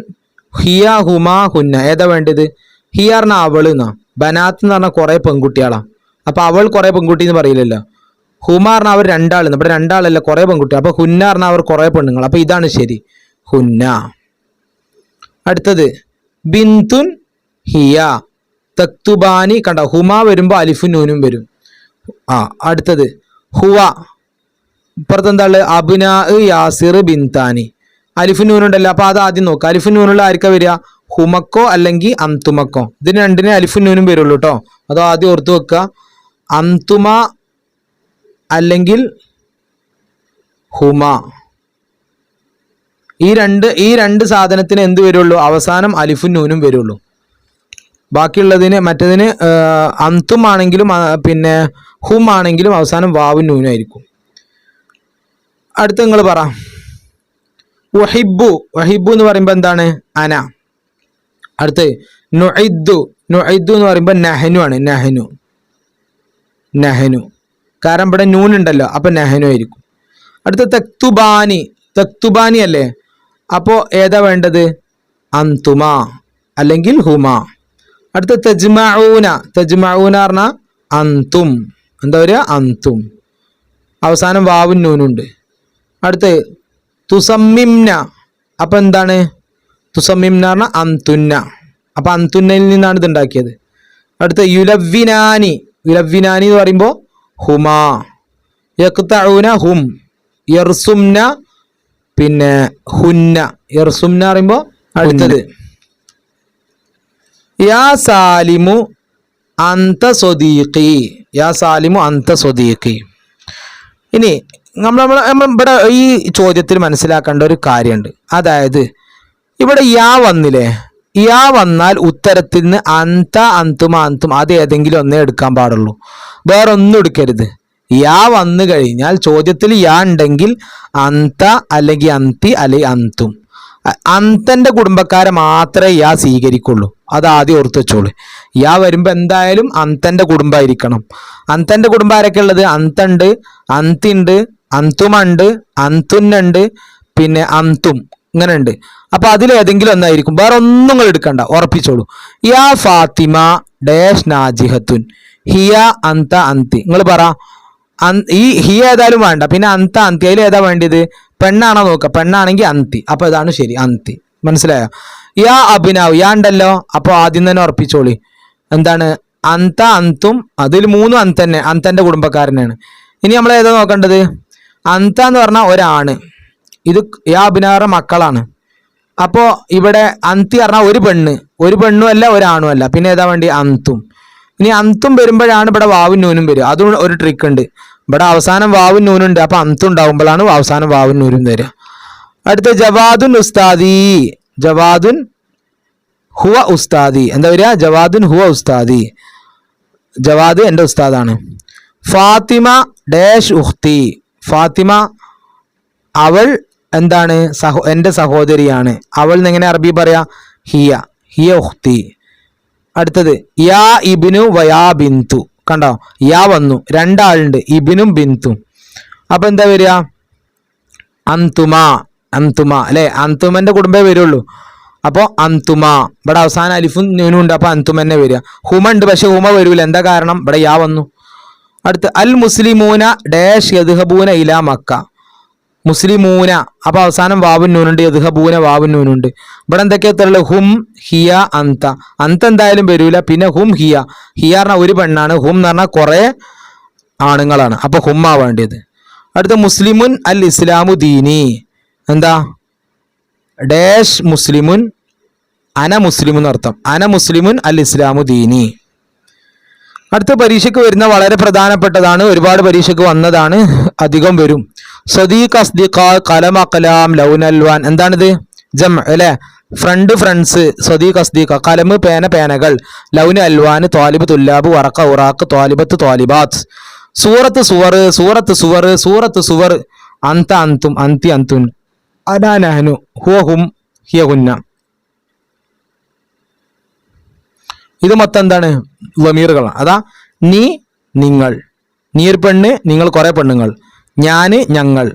ഹിയ, ഹുമ, ഹുന്ന. ഏതാ വേണ്ടത്? ഹിയ പറഞ്ഞ അവള് എന്നാ. ബനാത്ത് എന്ന് പറഞ്ഞാൽ കുറെ പെൺകുട്ടികളാ. അപ്പൊ അവൾ കുറെ പെൺകുട്ടി എന്ന് പറയില്ലല്ലോ. ഹുമ പറഞ്ഞാൽ അവർ രണ്ടാൾ. ഇവിടെ രണ്ടാളല്ല, കുറെ പെൺകുട്ടി. അപ്പൊ ഹുന്ന പറഞ്ഞാൽ അവർ കുറെ പെണ്ണുങ്ങൾ. അപ്പൊ ഇതാണ് ശരി, ഹുന്ന. അടുത്തത് ബിന്തുൻ, ഹിയ, തക്തുബാനി. കണ്ട? ഹുമ വരുമ്പോ അലിഫുൻ നൂനും വരും. അടുത്തത് ഹുവ. ഇപ്പുറത്ത് എന്താ ഉള്ളത്? അബ്നാ, യാസിർ, ബിന്താനി. അലിഫും നൂനുണ്ടല്ലോ. അപ്പോൾ അത് ആദ്യം നോക്കുക. അലിഫും നൂനുള്ള ആർക്കാ വരിക? ഹുമക്കോ അല്ലെങ്കിൽ അന്തുമക്കോ. ഇതിന് രണ്ടിനെ അലിഫും നൂനും വരുള്ളൂ കേട്ടോ. അത് ആദ്യം ഓർത്ത് വെക്കുക. അന്തുമ അല്ലെങ്കിൽ ഹുമ, ഈ രണ്ട് സാധനത്തിന് എന്ത് വരുള്ളൂ? അവസാനം അലിഫും നൂനും വരുള്ളൂ. ബാക്കിയുള്ളതിന് മറ്റതിന് അന്തും ആണെങ്കിലും പിന്നെ ഹും ആണെങ്കിലും അവസാനം വാവും നൂനും ആയിരിക്കും. അടുത്ത് നിങ്ങൾ പറ. വഹിബു, വഹിബു എന്ന് പറയുമ്പോൾ എന്താണ്? അന. അടുത്ത് നുഇദ്ദു, നുഇദ്ദു എന്ന് പറയുമ്പോൾ നഹനു ആണ്. നഹനു, നഹനു. കാരണം ഇവിടെ നൂൻ ഉണ്ടല്ലോ, അപ്പൊ നഹനു ആയിരിക്കും. അടുത്ത തക്തുബാനി, തക്തുബാനി അല്ലേ? അപ്പോൾ ഏതാ വേണ്ടത്? അന്തുമ അല്ലെങ്കിൽ ഹുമ. അടുത്ത തജ്മഊന, തജ്മഊന പറഞ്ഞാൽ അന്തും. എന്താ പറയുക? അന്തും. അവസാനം വാവും നൂനുണ്ട്. അടുത്ത് തുസമ്മിംന, അപ്പം എന്താണ്? തുസമ്മിംന പറഞ്ഞാൽ അന്തുന്ന. അപ്പം അന്തുന്നയിൽ നിന്നാണ് ഇത് ഉണ്ടാക്കിയത്. അടുത്ത് യുലവ്വിനാനി, യുലവ്വിനാനി എന്ന് പറയുമ്പോൾ ഹുമാ. യഖ്തഊന ഹും, യർസുംന പിന്നെ ഹുന്ന. യർസുംന പറയുമ്പോൾ അടുത്തത് യാ സാലിമു അന്ത സ്വദീഖി, യാ സാലിമു അന്ത സ്വദീഖി. ഇനി നമ്മൾ ഇവിടെ ഈ ചോദ്യത്തിൽ മനസ്സിലാക്കേണ്ട ഒരു കാര്യമുണ്ട്. അതായത് ഇവിടെ യാ വന്നില്ലേ? യാ വന്നാൽ ഉത്തരത്തിൽ നിന്ന് അന്ത, അന്തുമ, അന്തും അത് ഏതെങ്കിലും ഒന്നേ എടുക്കാൻ പാടുള്ളൂ, വേറൊന്നും എടുക്കരുത്. യാ വന്നു കഴിഞ്ഞാൽ ചോദ്യത്തിൽ യാ ഉണ്ടെങ്കിൽ അന്ത അല്ലെങ്കിൽ അന്തി അല്ലെങ്കിൽ അന്തും. അന്തന്റെ കുടുംബക്കാരെ മാത്രമേ യാ സ്വീകരിക്കുള്ളൂ. അത് ആദ്യം ഓർത്ത് വെച്ചോളൂ. യാ വരുമ്പോൾ എന്തായാലും അന്തന്റെ കുടുംബമായിരിക്കണം. അന്തന്റെ കുടുംബം ആരൊക്കെ ഉള്ളത്? അന്തണ്ട്, അന്തിണ്ട്, അന്തുമുണ്ട്, അന്തുന്നുണ്ട്, പിന്നെ അന്തും, ഇങ്ങനെ ഉണ്ട്. അപ്പൊ അതിലേതെങ്കിലും ഒന്നായിരിക്കും, വേറെ ഒന്നും നിങ്ങൾ എടുക്കണ്ട, ഉറപ്പിച്ചോളൂ. യാ ഫാത്തിമ ഡാഷ് നാജിഹത്തുൻ ഹിയ അന്ത അന്തി. നിങ്ങൾ പറ. ഈ ഹിയ ഏതായാലും വേണ്ട, പിന്നെ അന്ത അന്തി, അതിൽ ഏതാ വേണ്ടിയത്? പെണ്ണാണോ നോക്കുക. പെണ്ണാണെങ്കിൽ അന്തി, അപ്പൊ ഇതാണ് ശരി, അന്തി. മനസ്സിലായോ? യാ അഭിനാവ്, യാ ഉണ്ടല്ലോ, അപ്പൊ ആദ്യം തന്നെ ഉറപ്പിച്ചോളി. എന്താണ്? അന്ത അന്തും, അതിൽ മൂന്നും അന്തന്നെ, അന്തന്റെ കുടുംബക്കാരനാണ്. ഇനി നമ്മൾ ഏതാ നോക്കേണ്ടത്? അന്ത എന്ന് പറഞ്ഞാൽ ഒരാണ്, ഇത് യാ അഭിനാവരുടെ മക്കളാണ്. അപ്പോൾ ഇവിടെ അന്തി പറഞ്ഞാൽ ഒരു പെണ്ണ്, ഒരു പെണ്ണും അല്ല ഒരാണും അല്ല, പിന്നെ ഏതാ വേണ്ടി? അന്തും. ഇനി അന്തും വരുമ്പോഴാണ് ഇവിടെ വാവും നൂനും വരിക. അതും ഒരു ട്രിക്ക് ഉണ്ട്. ഇവിടെ അവസാനം വാവും നൂനുണ്ട്, അപ്പൊ അന്തും ഉണ്ടാവുമ്പോഴാണ് അവസാനം വാവും നൂനും വരിക. അടുത്ത ജവാദുൻ ഉസ്താദി, ജവാദുൻ ഹുവ ഉസ്താദി. എന്താ വരിക? ജവാദുൻ ഹുവ ഉസ്താദി, ജവാദ് എൻ്റെ ഉസ്താദാണ്. ഫാത്തിമ ഡാഷ് ഉഖ്തി, ഫാത്തിമ അവൾ എന്താണ്? എൻ്റെ സഹോദരിയാണ്. അവൾ എങ്ങനെ അറബി പറയാ? ഹിയ, ഹിയ ഉഖ്തി. അടുത്തത് യാ ഇബ്നു വയാ ബിന്തു. കണ്ടോ? യാ വന്നു, രണ്ടാളുണ്ട്, ഇബ്നും ബിന്തും. അപ്പൊ എന്താ വരിക? അന്തുമ, അന്തുമ അല്ലെ? അന്തുമന്റെ കുടുംബേ വരുള്ളൂ. അപ്പോൾ അന്തുമ, ഇവിടെ അവസാനം അലിഫും നൂനും ഉണ്ട്, അപ്പൊ അന്തുമ തന്നെ വരിക. ഹുമ ഉണ്ട്, പക്ഷെ ഹുമ വരൂല. എന്താ കാരണം? ഇവിടെ യാ വന്നു. അടുത്ത് അൽ മുസ്ലിമൂന ഡാഷ് യദ്ഹബൂന ഇലാ മക്ക, മുസ്ലിമൂന, അപ്പൊ അവസാനം വാവുൻ നൂനുണ്ട്, യദ്ഹബൂന വാവുൻ നൂനുണ്ട്. ഇവിടെ എന്തൊക്കെയാ? ഹും ഹിയ അന്ത. അന്ത എന്തായാലും വരൂല, പിന്നെ ഹും ഹിയ. ഹിയ പറഞ്ഞാൽ ഒരു പെണ്ണാണ്, ഹും എന്ന് പറഞ്ഞാൽ കുറെ ആണുങ്ങളാണ്, അപ്പൊ ഹുമ്മാ വേണ്ടിയത്. അടുത്ത മുസ്ലിമുൻ അൽ ഇസ്ലാമു ദീനി. എന്താ? ഡാഷ് മുസ്ലിമുൻ, അന മുസ്ലിമുൻ അർത്ഥം, അന മുസ്ലിമുൻ അൽ ഇസ്ലാമു ദീനി. അടുത്ത പരീക്ഷയ്ക്ക് വരുന്ന വളരെ പ്രധാനപ്പെട്ടതാണ്, ഒരുപാട് പരീക്ഷയ്ക്ക് വന്നതാണ്, അധികം വരും. സദീഖ് അസ്ദിഖ കലം അഖലാം ലൗൻ അൽവാൻ. എന്താണിത്? ജം അല്ലെ? ഫ്രണ്ട് ഫ്രണ്ട്സ്, സദീഖ് അസ്ദിഖ, കലമ് പേന പേനകൾ, ലൗൻ അൽവാൻ ത്വാലിബ് തുല്ലാബ് വറക്ക ഉറാഖ് ത്വാലിബത്ത് ത്വാലിബാത്ത്. സൂറത്ത് സുവർ, സൂറത്ത് സുവർ, സൂറത്ത് സുവർ, അന്ത അന്തും അന്തി അന്തുൻ, അനാ നഹ്നു ഹുവ ഹും ഹിയ ഹുന്ന. ഇത് മൊത്തം എന്താണ്? വമീറുകളാണ്. അതാ നീ, നിങ്ങൾ, നീ ഒരു പെണ്ണ്, നിങ്ങൾ കുറെ പെണ്ണുങ്ങൾ, ഞാന് ഞങ്ങൾ,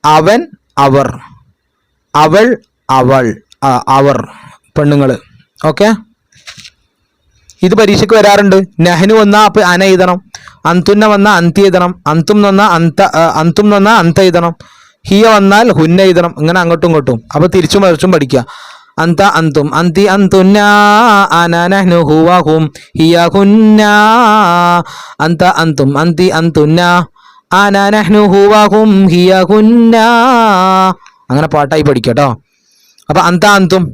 അവൻ അവർ, അവൾ അവൾ, അവർ പെണ്ണുങ്ങള്. ഓക്കെ, ഇത് പരീക്ഷയ്ക്ക് വരാറുണ്ട്. നഹ്നു വന്നാ അപ്പൊ അന എഴുതണം, അന്തുന്ന വന്നാ അന്തി എഴുതണം, അന്തും വന്നാ അന്തും വന്നാ അന്ത എഴുതണം, ഹിയ വന്നാൽ ഹുന്ന എഴുതണം. ഇങ്ങനെ അങ്ങോട്ടും ഇങ്ങോട്ടും, അപ്പൊ തിരിച്ചും മറിച്ചും പഠിക്കുക. അന്ത അന്തും അന്തി അന്തുന്ന അന നഹ്നു ഹുവ ഹും ഹിയ ഹുന്ന, അന്ത അന്തും അന്തി അന്തുന്ന അന നഹ്നു ഹുവ ഹും ഹിയ ഹുന്ന. അങ്ങനെ പാട്ടായി പഠിക്കുക കേട്ടോ. അപ്പൊ അന്ത അന്തും,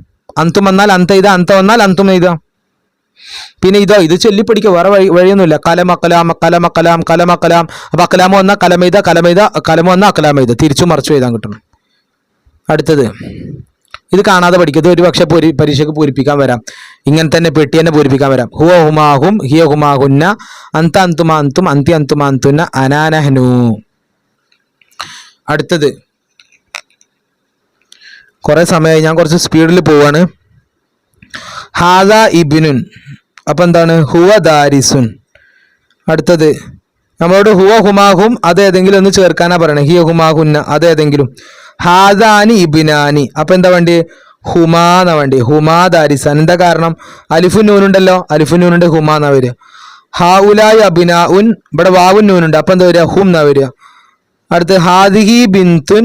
അന്തും വന്നാൽ അന്ത എഴുതാ, അന്ത വന്നാൽ അന്തും എഴുതാ. പിന്നെ ഇത് ചൊല്ലി പഠിക്കുക, വേറെ വഴിയൊന്നുമില്ല. കലം അക്കലാം കലം അക്കലാം കലം അക്കലാം. അപ്പൊ അക്കലാമ വന്നാൽ കലമെയ്ത, കലമെയ്ത, കലമ വന്നാൽ അക്കലാമെയ്ത, തിരിച്ചു മറിച്ചു എഴുതാൻ കിട്ടണം. അടുത്തത് ഇത് കാണാതെ പഠിക്കുക. ഇത് ഒരു പക്ഷെ പരീക്ഷയ്ക്ക് പൂരിപ്പിക്കാൻ വരാം. ഇങ്ങനെ തന്നെ പെട്ടി തന്നെ പൂരിപ്പിക്കാൻ വരാം. ഹുവ ഹുമാഹും ഹിയ ഹുമാഹുന്ന അന്ത അന്തുമാ അന്തും അന്തി അന്തുമാ അന്തുന്ന അനാനഹ്നു. അടുത്തത് കുറെ സമയമായി, ഞാൻ കുറച്ച് സ്പീഡിൽ പോവാണ്. ഹാദ ഇബ്നുൻ, അപ്പൊ എന്താണ്? ഹുവ ദാരിസുൻ. അടുത്തത് നമ്മളോട് ഹുവ ഹുമാഹും അത് ഏതെങ്കിലും ഒന്ന് ചേർക്കാനാ പറയണേ. ഹിയ ഹുമാഹുന്ന അത് ഏതെങ്കിലും. ഹാദാനി ഇബ്നാനി, അപ്പൊ എന്താ വേണ്ടി? ഹുമാ എന്നാ വേണ്ടി. ഹുമാ ദാരിസാൻ. എന്താ കാരണം? അലിഫുൻ നൂനുണ്ടല്ലോ, അലിഫുൻ നൂനുണ്ട്, ഹുമാ എന്നാ വരിക. ഹാഉലായി അബിനാഉൻ, ഇവിടെ വാവുൻ നൂനുണ്ട്, അപ്പൊ എന്താ വരിക? ഹും എന്നാ വരിക. അടുത്ത് ഹാദിഹി ബിന്തുൻ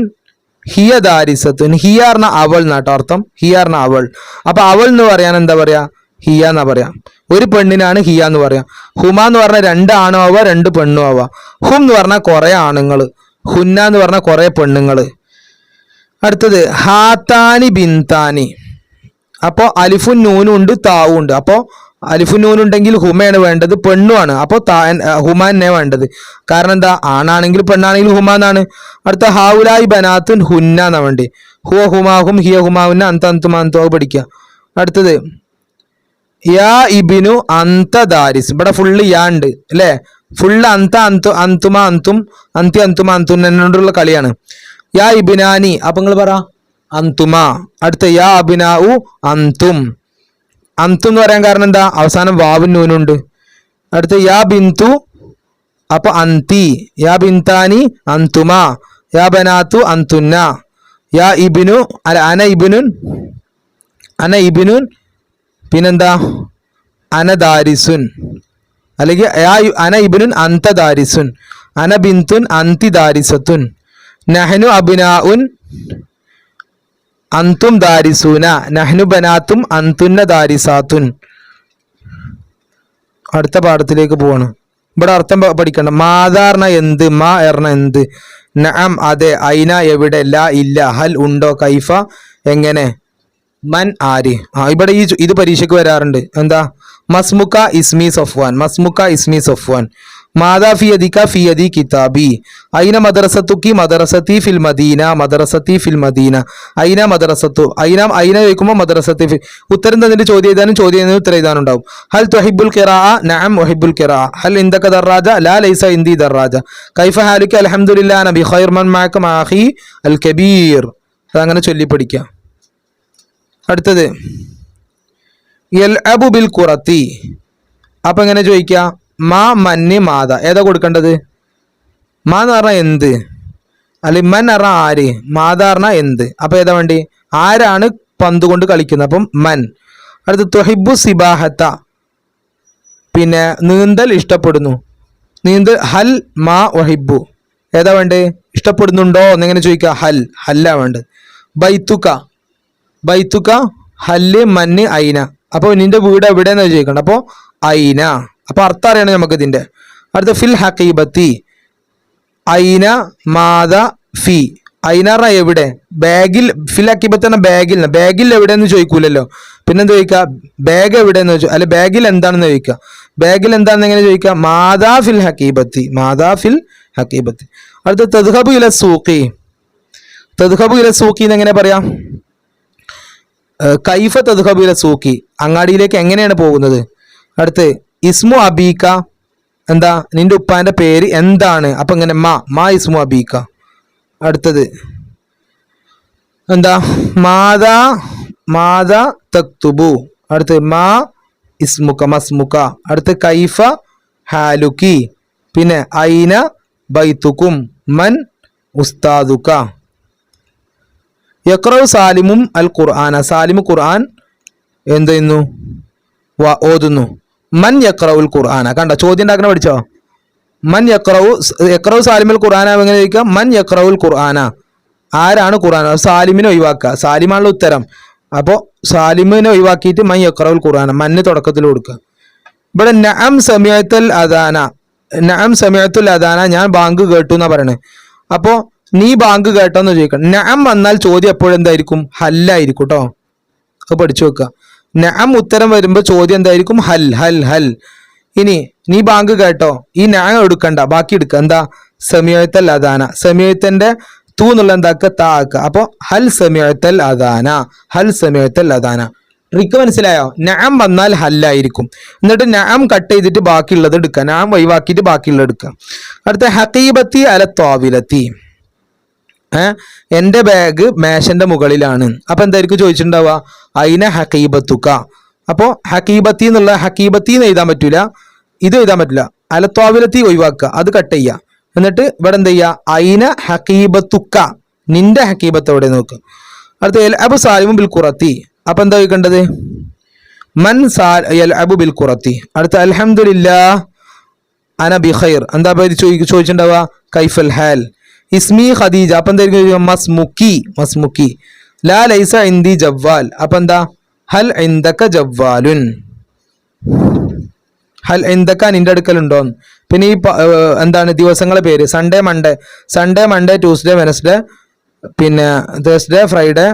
ഹിയ ദാരിസത്തുൻ. ഹിയ പറഞ്ഞ അവൾ എന്നാട്ടോ അർത്ഥം. ഹിയ പറഞ്ഞ അവൾ. അപ്പൊ അവൾ എന്ന് പറയാൻ എന്താ പറയാ? ഹിയ എന്നാ പറയാ. ഒരു പെണ്ണിനാണ് ഹിയ എന്ന് പറയാ. ഹുമ എന്ന് പറഞ്ഞാൽ 2 ആണോ ആവാ, 2 പെണ്ണും ആവാ. ഹും എന്ന് പറഞ്ഞാൽ കുറെ ആണുങ്ങള്, ഹുന്ന എന്ന് പറഞ്ഞാൽ കുറെ പെണ്ണുങ്ങള്. അടുത്തത് ഹാത്താനി ബിന്താനി, അപ്പോ അലിഫുൻ നൂനും ഉണ്ട്, താവും ഉണ്ട്. അപ്പോ അലിഫുൻ നൂനുണ്ടെങ്കിൽ ഹുമയാണ് വേണ്ടത്, പെണ്ണുമാണ്. അപ്പോൾ ഹുമ തന്നെ വേണ്ടത്. കാരണം എന്താ? ആണാണെങ്കിൽ പെണ്ണാണെങ്കിൽ ഹുമ എന്നാണ്. അടുത്ത ഹാവുലായി ബനാത്തുൻ ഹുന്ന എന്നാ വേണ്ടി. ഹുവ ഹുമാഹും ഹിയ ഹുമാഹുന്ന അന്ത അന്തുമാ അന്തോ പഠിക്കുക. അടുത്തത് യാ ഇബിനു അന്ത ദാരിസ്. ഇവിടെ ഫുള്ള് യാ ഉണ്ട് അല്ലേ? ഫുള്ള് അന്ത അന്തുമാ അന്തും അന്തി അന്തുമാ അന്തും എന്നോടുള്ള കളിയാണ്. യാ ഇബിനാനി, അപ്പൊ നിങ്ങൾ പറ അന്തുമ. അടുത്ത യാ അബിനാഉ അന്തും. അന്തും എന്ന് പറയാൻ കാരണം എന്താ? അവസാനം വാവും നൂനുണ്ട്. അടുത്ത യാ ബിന്തു, അപ്പൊ അന്തി. യാ ബിന്താനി അന്തുമ. യാ ബനാത്തു അന്തുന്ന. യാ ഇബിനു അല്ല അന ഇബിനുൻ, അന ഇബിനുൻ. പിന്നെന്താ? അന ദാരിസുൻ. അല്ലെങ്കിൽ അന ഇബിനുൻ അന്ത ദാരിസുൻ. അന ബിന്തുൻ അന്തി ദാരിസത്തുൻ. നഹ്നു അബ്നാഉൻ അന്തും ദാരിസൂന. നഹ്നു ബനാത്തും അന്തുന്ന ദാരിസാത്തുൻ. അടുത്ത പാഠത്തിലേക്ക് പോവാണ്. ഇവിടെ അർത്ഥം പഠിക്കണം. മാതാർണ എന്ത്, മാ എർണ എന്ത്, നഅം അതെ, ഐന എവിടെ, ലാ ഇല്ല, ഹൽ ഉണ്ടോ, കൈഫ എങ്ങനെ, മൻ ആര്. ഇവിടെ ഇത് പരീക്ഷയ്ക്ക് വരാറുണ്ട്. എന്താ? മസ്മുക്ക ഇസ്മി സഫ്വാൻ, മസ്മുക്ക ഇസ്മി സഫ്വാൻ. മാതാ ഫിയദിക ഫിയദി കിതാബി. ഐന മദ്രസത്തുക്കി മദ്രസത്തി ഫിൽ മദീന, മദ്രസത്തി ഫിൽ മദീന. ഐന മദ്രസത്തു, ഐന ചോദിക്കുമ്പോൾ മദ്രസത്തി. ഉത്തരം തന്നിട്ട് ചോദ്യം എഴുതാനും ചോദ്യം എഴുതാനും ഉത്തരം എഴുതാനുണ്ടാവും. ഹൽ തുഹിബുൽ ഖിറാഅ, നഅം ഉഹിബുൽ ഖിറാഅ. ഹൽ ഇൻദക ദർറാജ, ലാ ലൈസ ഇൻദി ദർറാജ. കൈഫ ഹാലുക, അൽഹംദുലില്ലാ നബി ഖൈർ മൻ മഅക മഅഖി അൽ കബീർ. അതങ്ങനെ ചൊല്ലി പഠിക്കുക. അടുത്തത് യൽഅബു ബിൽ ഖുറത്തി. അപ്പൊ എങ്ങനെ ചോദിക്കുക? മാ മന്നി മാത. ഏതാ കൊടുക്കേണ്ടത്? മാ എന്ന് പറഞ്ഞാൽ എന്ത്, അല്ലെങ്കിൽ മൻ പറഞ്ഞാൽ ആര്, മാത പറഞ്ഞാൽ എന്ത്. അപ്പൊ ഏതാ വേണ്ടി? ആരാണ് പന്ത് കൊണ്ട് കളിക്കുന്നത്, അപ്പം മൻ. അടുത്ത് തുഹിബു സിബാഹത്ത, പിന്നെ നീന്തൽ ഇഷ്ടപ്പെടുന്നു, നീന്തൽ. ഹൽ മാ വഹിബു. ഏതാ വേണ്ടേ? ഇഷ്ടപ്പെടുന്നുണ്ടോ എന്നെങ്ങനെ ചോദിക്കുക? ഹൽ, ഹല്ല വേണ്ടത്. ബൈത്തുക്ക, ബൈത്തുക്ക ഹല്ല് മന്ന് ഐന. അപ്പോൾ നിന്റെ വീട് എവിടെയെന്ന് ചോദിക്കണം. അപ്പോൾ ഐന. അപ്പൊ അർത്ഥം അറിയണം നമുക്ക് ഇതിന്റെ. അടുത്ത ഫിൽ ഹഖീബത്തി, ഐന മാത ഫി. ഐന പറഞ്ഞ എവിടെ, ബാഗിൽ. ഫിൽ ഹഖീബത്ത് പറഞ്ഞ ബാഗിൽ. ബാഗിൽ എവിടെയെന്ന് ചോദിക്കൂലല്ലോ, പിന്നെന്ത് ചോദിക്കുക? ബാഗ് എവിടെയെന്ന് ചോദിച്ചു, അല്ലെ ബാഗിൽ എന്താണെന്ന് ചോദിക്കുക. ബാഗിൽ എന്താണെന്ന് എങ്ങനെ ചോദിക്കുക? മാതാ ഫിൽ ഹഖീബത്തി, മാതാ ഫിൽ ഹഖീബത്തി. അടുത്ത തദ്ഹബു ഇല സൂഖി. തദ്ഹബു ഇല സൂഖി എന്ന് എങ്ങനെ പറയാം? കൈഫ തദ്ഹബു ഇല സൂഖി, അങ്ങാടിയിലേക്ക് എങ്ങനെയാണ് പോകുന്നത്. അടുത്ത് ഇസ്മു അബീക്ക, എന്താ നിന്റെ ഉപ്പാന്റെ പേര് എന്താണ്. അപ്പൊ ഇങ്ങനെ മാ ഇസ്മു അബീക്ക. അടുത്തത് എന്താ? മാതാ തക്തുബു. അടുത്ത് മാ ഇസ്മുക മസ്മുക. അടുത്ത് കൈഫ ഹാലുക്കി. പിന്നെ ഐന ബൈത്തുക്കും, മൻ ഉസ്താദുക. യഖ്റഉ സാലിമും അൽ ഖുർആന. സാലിമു ഖുർആൻ എന്ത് ചെയ്യുന്നു? ഓതുന്നു. മൻ യഖ്റഉൽ ഖുർആന. കണ്ട ചോദ്യം ഉണ്ടാക്കണ പഠിച്ചോ? മൻ യഖ്റഉ സാലിമുൽ ഖുർആന. എങ്ങനെ ചോദിക്കാം? മൻ യഖ്റഉൽ ഖുർആന, ആരാണ് ഖുർആൻ. സാലിമിനെ ഒഴിവാക്കുക, സാലിമാണുള്ള ഉത്തരം. അപ്പോൾ സാലിമിനെ ഒഴിവാക്കിയിട്ട് മൻ യഖ്റഉൽ ഖുർആന, മന്ന് തുടക്കത്തിൽ കൊടുക്കുക. ഇവിടെ നഅം സമയത്തുൽ അദാന, നഅം സമയത്തുൽ അദാന, ഞാൻ ബാങ്ക് കേട്ടു എന്നാ പറയണേ. അപ്പോൾ നീ ബാങ്ക് കേട്ടോന്ന് ചോദിക്കണം. നഅം വന്നാൽ ചോദ്യം എപ്പോഴും എന്തായിരിക്കും? ഹല്ലായിരിക്കും കേട്ടോ. അത് പഠിച്ചു വെക്കുക. നഅം ഉത്തരം വരുമ്പോൾ ചോദ്യം എന്തായിരിക്കും? ഹൽ ഹൽ ഹൽ. ഇനി നീ ബാങ്ക് കേട്ടോ, ഈ നഅം എടുക്കണ്ട, ബാക്കി എടുക്കുക. എന്താ? സമീഅത്തൽ അദാന. സമീഅത്തിന്റെ തൂ എന്നുള്ള എന്താക്കുക? താ ആക്കുക. അപ്പൊ ഹൽ സമീഅത്തൽ അദാന, ഹൽ സമീഅത്തൽ അദാന. ട്രിക്ക് മനസ്സിലായോ? നഅം വന്നാൽ ഹല്ലായിരിക്കും. എന്നിട്ട് നഅം കട്ട് ചെയ്തിട്ട് ബാക്കിയുള്ളത് എടുക്കുക. നഅം ഒഴിവാക്കിയിട്ട് ബാക്കിയുള്ളത് എടുക്കുക. അടുത്ത ഹഖീബത്തി അല ത്വാവിലത്തി. എന്റെ ബാഗ് മേശന്റെ മുകളിലാണ്. അപ്പൊ എന്തായിരിക്കും ചോദിച്ചിട്ടുണ്ടാവുക? അയിന ഹഖീബത്തുക. അപ്പോ ഹഖീബത്തി എന്നുള്ള ഹഖീബത്തി എന്ന് എഴുതാൻ പറ്റൂല, ഇത് എഴുതാൻ പറ്റില്ല. അലത്വാവിലത്തി ഒഴിവാക്കുക, അത് കട്ട് ചെയ്യുക. എന്നിട്ട് ഇവിടെ എന്ത് ചെയ്യുക? അയിന ഹഖീബത്തുക, നിന്റെ ഹഖീബത്ത് എവിടെ നോക്കുക. അടുത്ത യൽഅബു സാലിമുൻ ബിൽ ഖുറത്തി. അപ്പൊ എന്താ ചോദിക്കേണ്ടത്? മൻ യൽഅബു ബിൽ ഖുറത്തി. അടുത്ത അൽഹംദുലില്ലാഹ് അന ബിഖൈർ. എന്താ ചോദിച്ചിട്ടുണ്ടാവുക? കൈഫൽ ഹാൽ. ഇസ്മി ഖദീജ. അപ്പൊ എന്തായിരിക്കും? മസ്മുക്കി, മസ്മുക്കി. ലാ ലൈസ ഇൻദി ജവ്വാൽ. അപ്പൊ എന്താ? ഹൽ ഇൻദക ജവ്വാലുൻ. ഹൽ ഇൻദക, നിന്റെ അടുക്കലുണ്ടോന്ന്. പിന്നെ ഈ എന്താണ് ദിവസങ്ങളെ പേര്? Sunday Monday, Sunday Monday Tuesday Wednesday, പിന്നെ തേഴ്സ്ഡേ ഫ്രൈഡേ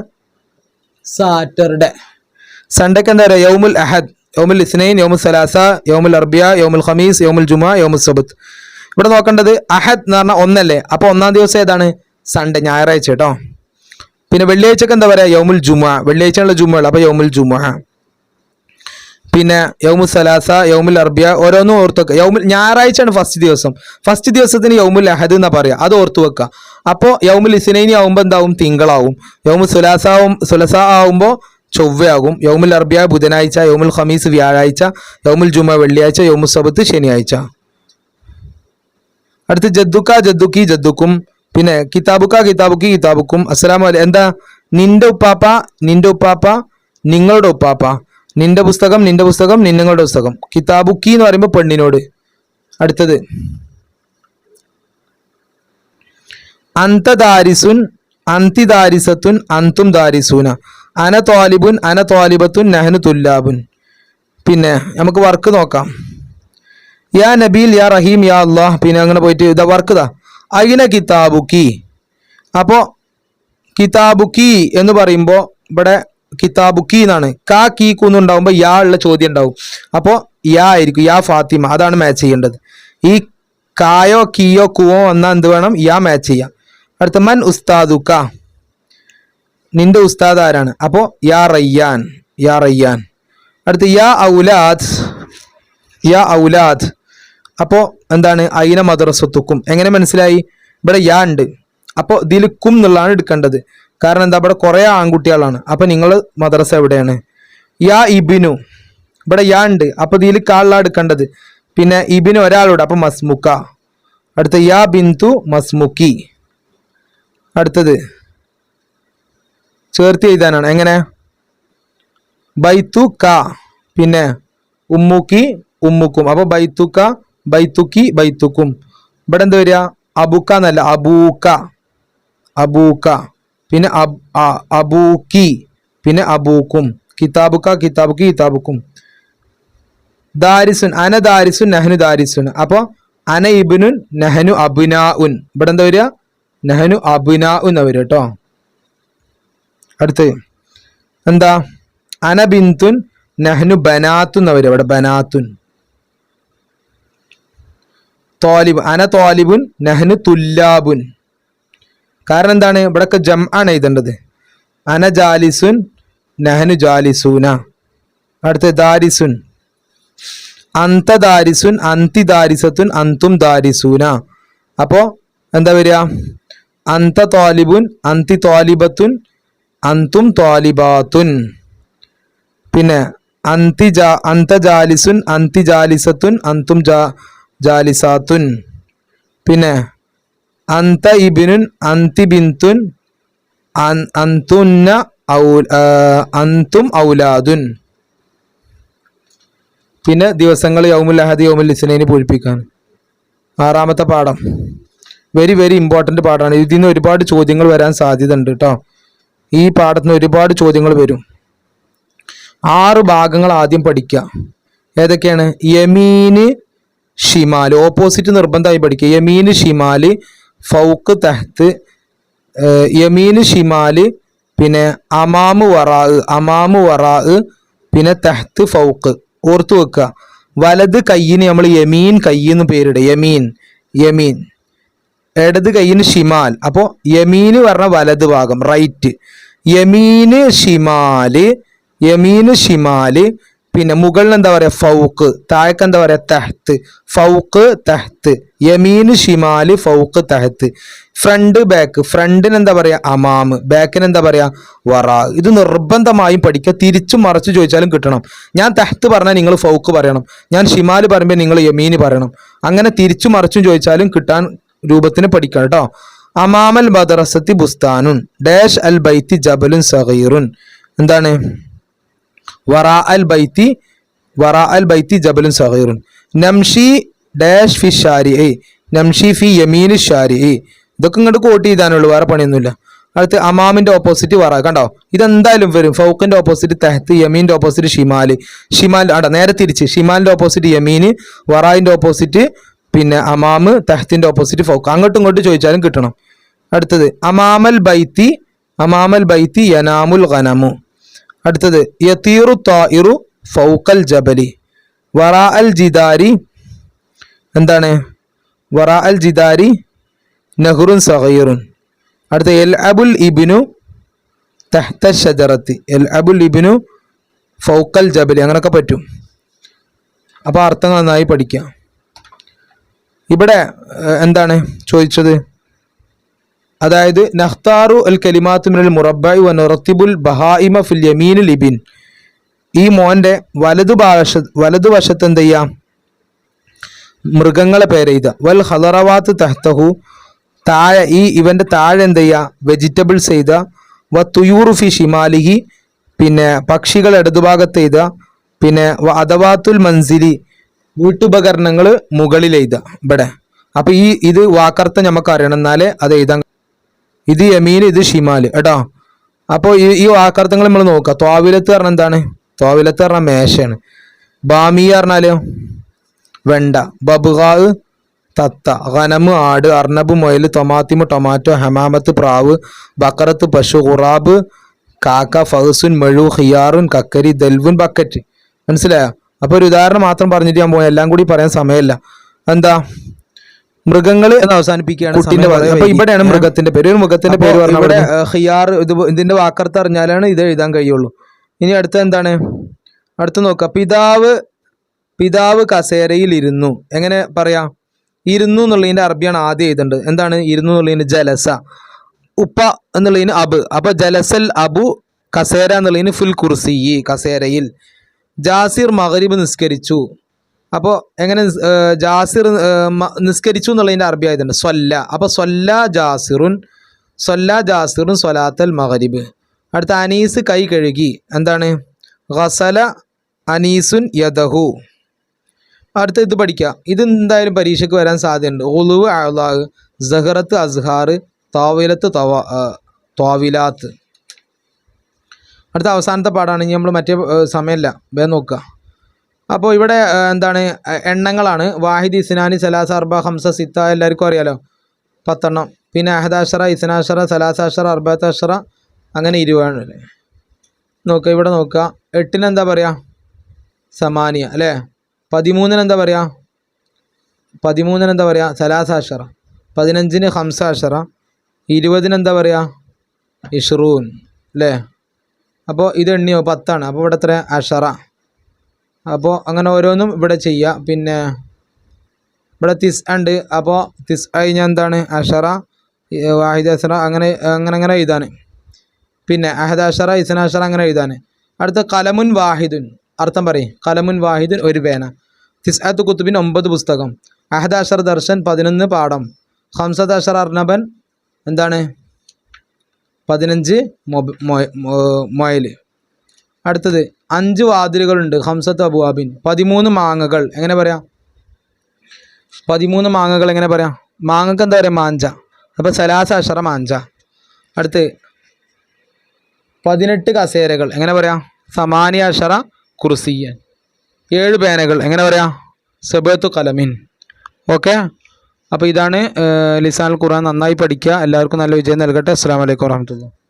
സാറ്റർഡേ. സൺഡേക്ക് എന്താ പറയുക? യൗമുൽ അഹദ്, യൗമുൽ ഇസ്നൈൻ, യൗമുൽ സലാസ, യൗമുൽ അർബിയ, യൗമുൽ ഖമീസ്, യൗമുൽ ജുമാ, യൗമുൽ സബത്ത്. ഇവിടെ നോക്കേണ്ടത് അഹദ് എന്ന് പറഞ്ഞാൽ ഒന്നല്ലേ? അപ്പൊ ഒന്നാം ദിവസം ഏതാണ്? സൺഡേ, ഞായറാഴ്ച കേട്ടോ. പിന്നെ വെള്ളിയാഴ്ചക്ക് എന്താ പറയാ? യൗമുൽ ജുമാ, വെള്ളിയാഴ്ചയുള്ള ജുമകൾ, അപ്പൊ യൗമുൽ ജുമാ. പിന്നെ യൗമുൽ സലാസ, യൗമുൽ അർബിയ, ഓരോന്നും ഓർത്ത് വെക്കുക. ഞായറാഴ്ചയാണ് ഫസ്റ്റ് ദിവസം. ഫസ്റ്റ് ദിവസത്തിന് യൗമുൽ അഹദ് എന്നാ പറയാ, അത് ഓർത്ത് വെക്കുക. അപ്പോൾ യൗമുൽ ഇസ്നൈനി ആവുമ്പോൾ എന്താവും? തിങ്കളാവും. യൗമുൽ സുലസ ആവുമ്പോൾ ചൊവ്വയാകും. യൗമുൽ അർബിയ ബുധനാഴ്ച, യൗമുൽ ഖമീസ് വ്യാഴാഴ്ച, യൗമുൽ ജുമ വെള്ളിയാഴ്ച, യൗമുൽ സബത്ത് ശനിയാഴ്ച. അടുത്ത് ജദ്ദുക്ക, ജദ്ദുക്കി, ജദ്ദുക്കും. പിന്നെ കിതാബുക്ക, കിതാബുക്കി, കിതാബുക്കും. അസ്സലാമു അലൈക്കും. എന്താ? നിന്റെ ഉപ്പാപ്പ, നിന്റെ ഉപ്പാപ്പ, നിങ്ങളുടെ ഉപ്പാപ്പ. നിന്റെ പുസ്തകം, നിന്റെ പുസ്തകം, നിങ്ങളുടെ പുസ്തകം. കിതാബുക്കി എന്ന് പറയുമ്പോൾ പെണ്ണിനോട്. അടുത്തത് അന്ത ദാരിസുൻ, അന്തി ദാരിസത്തുൻ, അന്തും ദാരിസൂന. അന ത്വാലിബുൻ, അന ത്വാലിബത്തുൻ, നഹ്നു തുല്ലാബുൻ. പിന്നെ നമുക്ക് വർക്ക് നോക്കാം. യാ നബീൽ, യാ റഹീം, യാ അള്ളാഹ്. പിന്നെ അങ്ങനെ പോയിട്ട് ഇതാ വർക്ക് ഇതാ. അയിന കിതാബുക്കി. അപ്പോ കിതാബുക്കി എന്ന് പറയുമ്പോൾ ഇവിടെ കിതാബുക്കി എന്നാണ്. കാ കീ കൂന്നുണ്ടാവുമ്പോൾ യാ ഉള്ള ചോദ്യം ഉണ്ടാവും. അപ്പോൾ യാ ആയിരിക്കും, യാ ഫാത്തിമ. അതാണ് മാച്ച് ചെയ്യേണ്ടത്. ഈ കായോ കീയോ കൂവോ വന്നാൽ എന്ത് വേണം? യാ മാച്ച് ചെയ്യാം. അടുത്ത മൻ ഉസ്താദുക്ക, നിന്റെ ഉസ്താദ് ആരാണ്? അപ്പോൾ യാ റയ്യാൻ, യാ റയ്യാൻ. അടുത്ത യാ ഔലാദ്, യാ ഔലാദ്. അപ്പോൾ എന്താണ്? അയിന മദ്രസത്തുക്കും. എങ്ങനെ മനസ്സിലായി? ഇവിടെ യാ ഉണ്ട്, അപ്പോൾ ഇതിൽ കും എന്നുള്ളതാണ് എടുക്കേണ്ടത്. കാരണം എന്താ? ഇവിടെ കുറേ ആൺകുട്ടികളാണ്. അപ്പൊ നിങ്ങൾ മദ്രസ എവിടെയാണ്? യാ ഇബിനു. ഇവിടെ യാ ഉണ്ട്, അപ്പൊ ഇതിൽ കാളിലാണ് എടുക്കേണ്ടത്. പിന്നെ ഇബിന് ഒരാളോട്, അപ്പൊ മസ്മുക്ക. അടുത്ത യാ ബിന്തു മസ്മുക്കി. അടുത്തത് ചേർത്ത് എഴുതാനാണ്. എങ്ങനെ? ബൈത്തു ക, പിന്നെ ഉമ്മുക്കി, ഉമ്മുക്കും. അപ്പൊ ബൈത്തുക്ക, ബൈത്തുക്കി, ബൈത്തുക്കും. ഇവിടെ എന്താ വരിക? അബുക്ക എന്നല്ല, അബൂക്ക, അബൂക്ക. പിന്നെ അബൂക്കി, പിന്നെ അബൂക്കും. കിതാബുക്ക, കിതാബുക്കി, കിതാബുക്കും. ദാരിസുൻ, അന ദാരിസുൻ, നഹ്നു ദാരിസുൻ. അപ്പൊ അന ഇബ്നുൻ, നഹ്നു അബ്നാഉൻ. ഇവിടെ എന്താ വരിക? നഹ്നു അബ്നാഉ എന്നാ വരിക കേട്ടോ. അടുത്ത് എന്താ? അന ബിന്തുൻ, നഹ്നു ബനാത്തു എന്നാ വരിക. ഇവിടെ ബനാത്തുൻ. ത്വാലിബ്, അന ത്വാലിബുൻ, നഹ്നു തുല്ലാബുൻ. കാരണം എന്താണ്? ഇവിടെയൊക്കെ ജം ആണ് എഴുതേണ്ടത്. അന ജാലിസുൻ, നഹ്നു ജാലിസൂന. അടുത്ത ദാരിസുൻ, അന്ത ദാരിസുൻ, അന്തി ദാരിസത്തുൻ, അന്തും ദാരിസൂന. അപ്പോ എന്താ വരിക? അന്ത ത്വാലിബുൻ, അന്തി ത്വാലിബത്തുൻ, അന്തും ത്വാലിബാത്തുൻ. പിന്നെ അന്ത ജാലിസുൻ, അന്തി ജാലിസത്തുൻ, അന്തും ജാലിസാത്തുൻ. പിന്നെ അന്ത ഇബിനുൻ, അന്തി ബിന്തുൻ, അന്തുന്ന അന്തും ഔലാദുൻ. പിന്നെ ദിവസങ്ങൾ യൗമുൽ അഹദ്, യൗമുൽ ഇസ്നൈനി പൂരിപ്പിക്കാൻ. ആറാമത്തെ പാഠം വെരി വെരി ഇമ്പോർട്ടൻ്റ് പാഠമാണ്. ഇതിൽ നിന്ന് ഒരുപാട് ചോദ്യങ്ങൾ വരാൻ സാധ്യത ഉണ്ട് കേട്ടോ. ഈ പാഠത്തിൽ നിന്ന് ഒരുപാട് ചോദ്യങ്ങൾ വരും. 6 ഭാഗങ്ങൾ ആദ്യം പഠിക്കുക. ഏതൊക്കെയാണ്? യമീന്, ഷിമാല്, ഓപ്പോസിറ്റ് നിർബന്ധമായി പഠിക്കുക. യമീന്, ഷിമാല്, ഫൗക്ക്, തഹ്ത്ത്, യമീന് ഷിമാല്, പിന്നെ അമാമു വറാ, പിന്നെ തഹ്ത്ത് ഫൗക്ക്. ഓർത്തു വെക്കുക, വലത് കയ്യിന് നമ്മൾ യമീൻ കയ്യെന്ന് പേരിടുക. യമീൻ. ഇടത് കയ്യിന് ഷിമാൽ. അപ്പോൾ യമീന് പറഞ്ഞ വലത് ഭാഗം, റൈറ്റ്. യമീന് ഷിമാല്. പിന്നെ മുകളിൽ എന്താ പറയുക, ഫൗക്ക്. താഴേക്ക് എന്താ പറയുക, തഹ്ത്ത്. ഫൗക്ക് തഹ്ത്ത്. യമീന് ഷിമാല് ഫൗക്ക് തഹ്ത്ത്. Front back. ഫ്രണ്ടിന് എന്താ പറയുക, അമാമ്. ബാക്കിന് എന്താ പറയുക, വറാ. ഇത് നിർബന്ധമായും പഠിക്കുക. തിരിച്ചും മറിച്ച് ചോദിച്ചാലും കിട്ടണം. ഞാൻ തഹ്ത്ത് പറഞ്ഞാൽ നിങ്ങൾ ഫൗക്ക് പറയണം, ഞാൻ ഷിമാല് പറയുമ്പോൾ നിങ്ങൾ യമീന് പറയണം. അങ്ങനെ തിരിച്ചും മറിച്ചും ചോദിച്ചാലും കിട്ടാൻ രൂപത്തിന് പഠിക്കാം കേട്ടോ. അമാമൽ മദ്റസത്തി ബുസ്താനുൻ ഡാഷ് അൽ ബൈത്തി ജബലുൻ സഗീറുൻ. എന്താണ്, വറാ അൽ ബൈത്തി ജബലുൻ സഗീറുൻ. നംഷി ഡാഷ് ഫി ഷാരിഇ, നംഷി ഫി യമീൻ ഷാരിഇ. ഇതൊക്കെ ഇങ്ങോട്ട് കോട്ട് ചെയ്താനുള്ളൂ, വേറെ പണിയൊന്നുമില്ല. അടുത്ത് അമാമിന്റെ ഓപ്പോസിറ്റ് വറ. കണ്ടോ, ഇതെന്തായാലും വരും. ഫൗക്കിന്റെ ഓപ്പോസിറ്റ് തഹത്ത്, യമീന്റെ ഓപ്പോസിറ്റ് ഷിമാല്. നേരെ തിരിച്ച്, ഷിമാലിന്റെ ഓപ്പോസിറ്റ് യമീന്, വറായിന്റെ ഓപ്പോസിറ്റ് പിന്നെ അമാമ്, തഹത്തിന്റെ ഓപ്പോസിറ്റ് ഫൗക്ക്. അങ്ങോട്ടും ഇങ്ങോട്ടും ചോദിച്ചാലും കിട്ടണം. അടുത്തത് അമാമൽ ബൈത്തി യനാമുൽ ഗനമു. അടുത്തത് യതീറു ത്വാഇറു ഫൗക്കൽ ജബലി. വറാ അൽ ജിദാരി എന്താണ്, വറാ അൽ ജിദാരി നഹ്റുൻ സഗീറുൻ. അടുത്ത എൽ അബുൽ ഇബ്നു തഹ്ത ഷജറത്തി, എൽ അബുൽ ഇബ്നു ഫൗക്കൽ ജബലി. അങ്ങനെയൊക്കെ പറ്റും. അപ്പോൾ അർത്ഥങ്ങൾ നന്നായി പഠിക്കുക. ഇവിടെ എന്താണ് ചോദിച്ചത്, അതായത് നഖ്താറു അൽ കലിമാത്തു മിനൽ മുറബ്ബഇ വ നുറത്തിബുൽ ബഹായിമ ഫിൽ യമീനിൽ ഇബിൻ. ഈ മോൻ്റെ വലതുവശത്ത് എന്ത് ചെയ്യാം, മൃഗങ്ങളെ പേരെഴുത. വൽ ഹദറവാത്ത് തഹ്തഹു, താഴെ ഇവൻ്റെ താഴെ എന്ത് ചെയ്യുക, വെജിറ്റബിൾസ് എഴുതുക. വ തുയൂറു ഫി ഷിമാലിഹി, പിന്നെ പക്ഷികൾ ഇടതുഭാഗത്ത് എഴുതുക. പിന്നെ വ അദവാത്തുൽ മൻസിലി, വീട്ടുപകരണങ്ങൾ മുകളിൽ എഴുതുക ഇവിടെ. അപ്പോൾ ഇത് വാക്കർത്ഥം നമുക്ക് അറിയണം, എന്നാലേ അത് എഴുതാൻ. ഇത് യമീൻ, ഇത് ഷിമാൽ കേട്ടോ. അപ്പോൾ ഈ വാക്കർത്ഥങ്ങൾ നമ്മൾ നോക്കുക. ത്വാവിലത്ത് പറഞ്ഞാൽ എന്താണ്, ത്വാവിലത്ത് പറഞ്ഞാൽ മേശയാണ്. ബാമിയ പറഞ്ഞാലോ വെണ്ട. ബബ്ഗാ തത്ത. ഗനമ് ആട്. അർണബ് മുയൽ. തൊമാത്തിമ് ടൊമാറ്റോ. ഹമാമത്ത് പ്രാവ്. ബക്കറത്ത് പശു. ഖുറാബ് കാക്ക. ഫഹസുൻ മെഴു. ഖിയാറുൻ കക്കരി. ദൽവുൻ ബക്കറ്റ്. മനസ്സിലായോ? അപ്പോൾ ഒരു ഉദാഹരണം മാത്രം പറഞ്ഞിട്ട് ഞാൻ പോയി, എല്ലാം കൂടി പറയാൻ സമയമില്ല. എന്താ, മൃഗങ്ങൾ എന്ന് അവസാനിപ്പിക്കുകയാണ്. അപ്പൊ ഇവിടെയാണ് മൃഗത്തിന്റെ പേര്. ഒരു മൃഗത്തിന്റെ പേര് പറഞ്ഞാൽ ഇവിടെ ഖിയാർ, ഇതിന്റെ വാക്കർത്ത് അറിഞ്ഞാലാണ് ഇത് എഴുതാൻ കഴിയുള്ളൂ. ഇനി അടുത്ത എന്താണ്, അടുത്ത് നോക്കുക. പിതാവ് കസേരയിൽ ഇരുന്നു. എങ്ങനെ പറയാ, ഇരുന്നു എന്നുള്ളതിന്റെ അറബിയാണ് ആദ്യം എഴുതേണ്ടത്. എന്താണ് ഇരുന്നു എന്നുള്ളതിന് ജലസ. ഉപ്പ എന്നുള്ളതിന് അബ്. അപ്പൊ ജലസൽ അബു. കസേര എന്നുള്ളതിന് ഫുൽ കുർസി, കസേരയിൽ. ജാസിർ മഗ്രിബ് നിസ്കരിച്ചു. അപ്പോൾ എങ്ങനെ ജാസിർ നിസ്കരിച്ചു എന്നുള്ളതിൻ്റെ അറബി ആയതുണ്ട് സ്വല്ല. അപ്പോൾ സ്വല്ല ജാസിറുൻ സ്വലാത്തൽ മഗ്രിബ്. അടുത്ത അനീസ് കൈ കഴുകി. എന്താണ്, ഗസല അനീസുൻ യദഹു. അടുത്ത ഇത് പഠിക്കുക. ഇത് എന്തായാലും പരീക്ഷയ്ക്ക് വരാൻ സാധ്യതയുണ്ട്. ഉളുവ് അഅ്ളാഹ്, സഹറത്ത് അസ്ഹാർ, താവിലത്ത് ത്വാവിലാത്ത്. അടുത്ത അവസാനത്തെ പാടാണ്. ഇനി നമ്മൾ മറ്റേ സമയമില്ല, വേഗം നോക്കുക. അപ്പോൾ ഇവിടെ എന്താണ്, എണ്ണങ്ങളാണ്. വാഹിദ്, ഇസ്നാനി, സലാസ, അർബ, ഹംസ, സിത്ത. എല്ലാവർക്കും അറിയാലോ 10 പിന്നെ അഹദാഷറ, ഇസ്നാഷറ, സലാസാഷറ, അർബാത്താഷറ, അങ്ങനെ 20 നോക്കുക. ഇവിടെ നോക്കുക. 8 എന്താ പറയുക, സമാനിയ അല്ലേ. 13 എന്താ പറയുക, 13 എന്താ പറയുക, സലാസാഷറ. 15 ഹംസാഷറ. 20 എന്താ പറയുക, ഇഷ്റൂൻ അല്ലേ. അപ്പോൾ ഇത് എണ്ണിയോ 10. അപ്പോൾ ഇവിടെ എത്ര, അഷറ. അപ്പോൾ അങ്ങനെ ഓരോന്നും ഇവിടെ ചെയ്യുക. പിന്നെ ഇവിടെ തിസ് ഉണ്ട്. അപ്പോൾ തിസ് കഴിഞ്ഞാൽ എന്താണ്, അഷറ, വാഹിദ് അഷറ, അങ്ങനെ എഴുതാൻ. പിന്നെ അഹദാഷറ, ഇസ്നാഷറ, അങ്ങനെ എഴുതാൻ. അടുത്ത കലമുൻ വാഹിദുൻ. അർത്ഥം പറയും. കലമുൻ വാഹിദുൻ, ഒരു പേന. തിസ്അത്ത് കുത്തുബിൻ, 9 പുസ്തകം. അഹദാഷർ ദർശൻ, 11 പാഠം. ഹംസദാഷർ അർണബൻ, എന്താണ്, 15 മൊയൽ. അടുത്തത് 5 വാതിലുകളുണ്ട്. ഹംസത്ത് അബുവാബിൻ. 13 മാങ്ങകൾ. എങ്ങനെ പറയാം, 13 മാങ്ങകൾ എങ്ങനെ പറയാം, മാങ്ങക്ക് എന്താ പറയുക, മാഞ്ച. അപ്പോൾ സലാസ അഷറ മാഞ്ച. അടുത്ത് 18 കസേരകൾ. എങ്ങനെ പറയാം, സമാനിയ അഷറ കുർസിയൻ. 7 പേനകൾ. എങ്ങനെ പറയാം, സബത്തു കലമിൻ. ഓക്കെ. അപ്പോൾ ഇതാണ് ലിസാനുൽ ഖുർആൻ. നന്നായി പഠിക്കുക. എല്ലാവർക്കും നല്ല വിജയം നൽകട്ടെ. അസ്സലാമു അലൈക്കും വറഹ്മത്തുള്ളാഹി.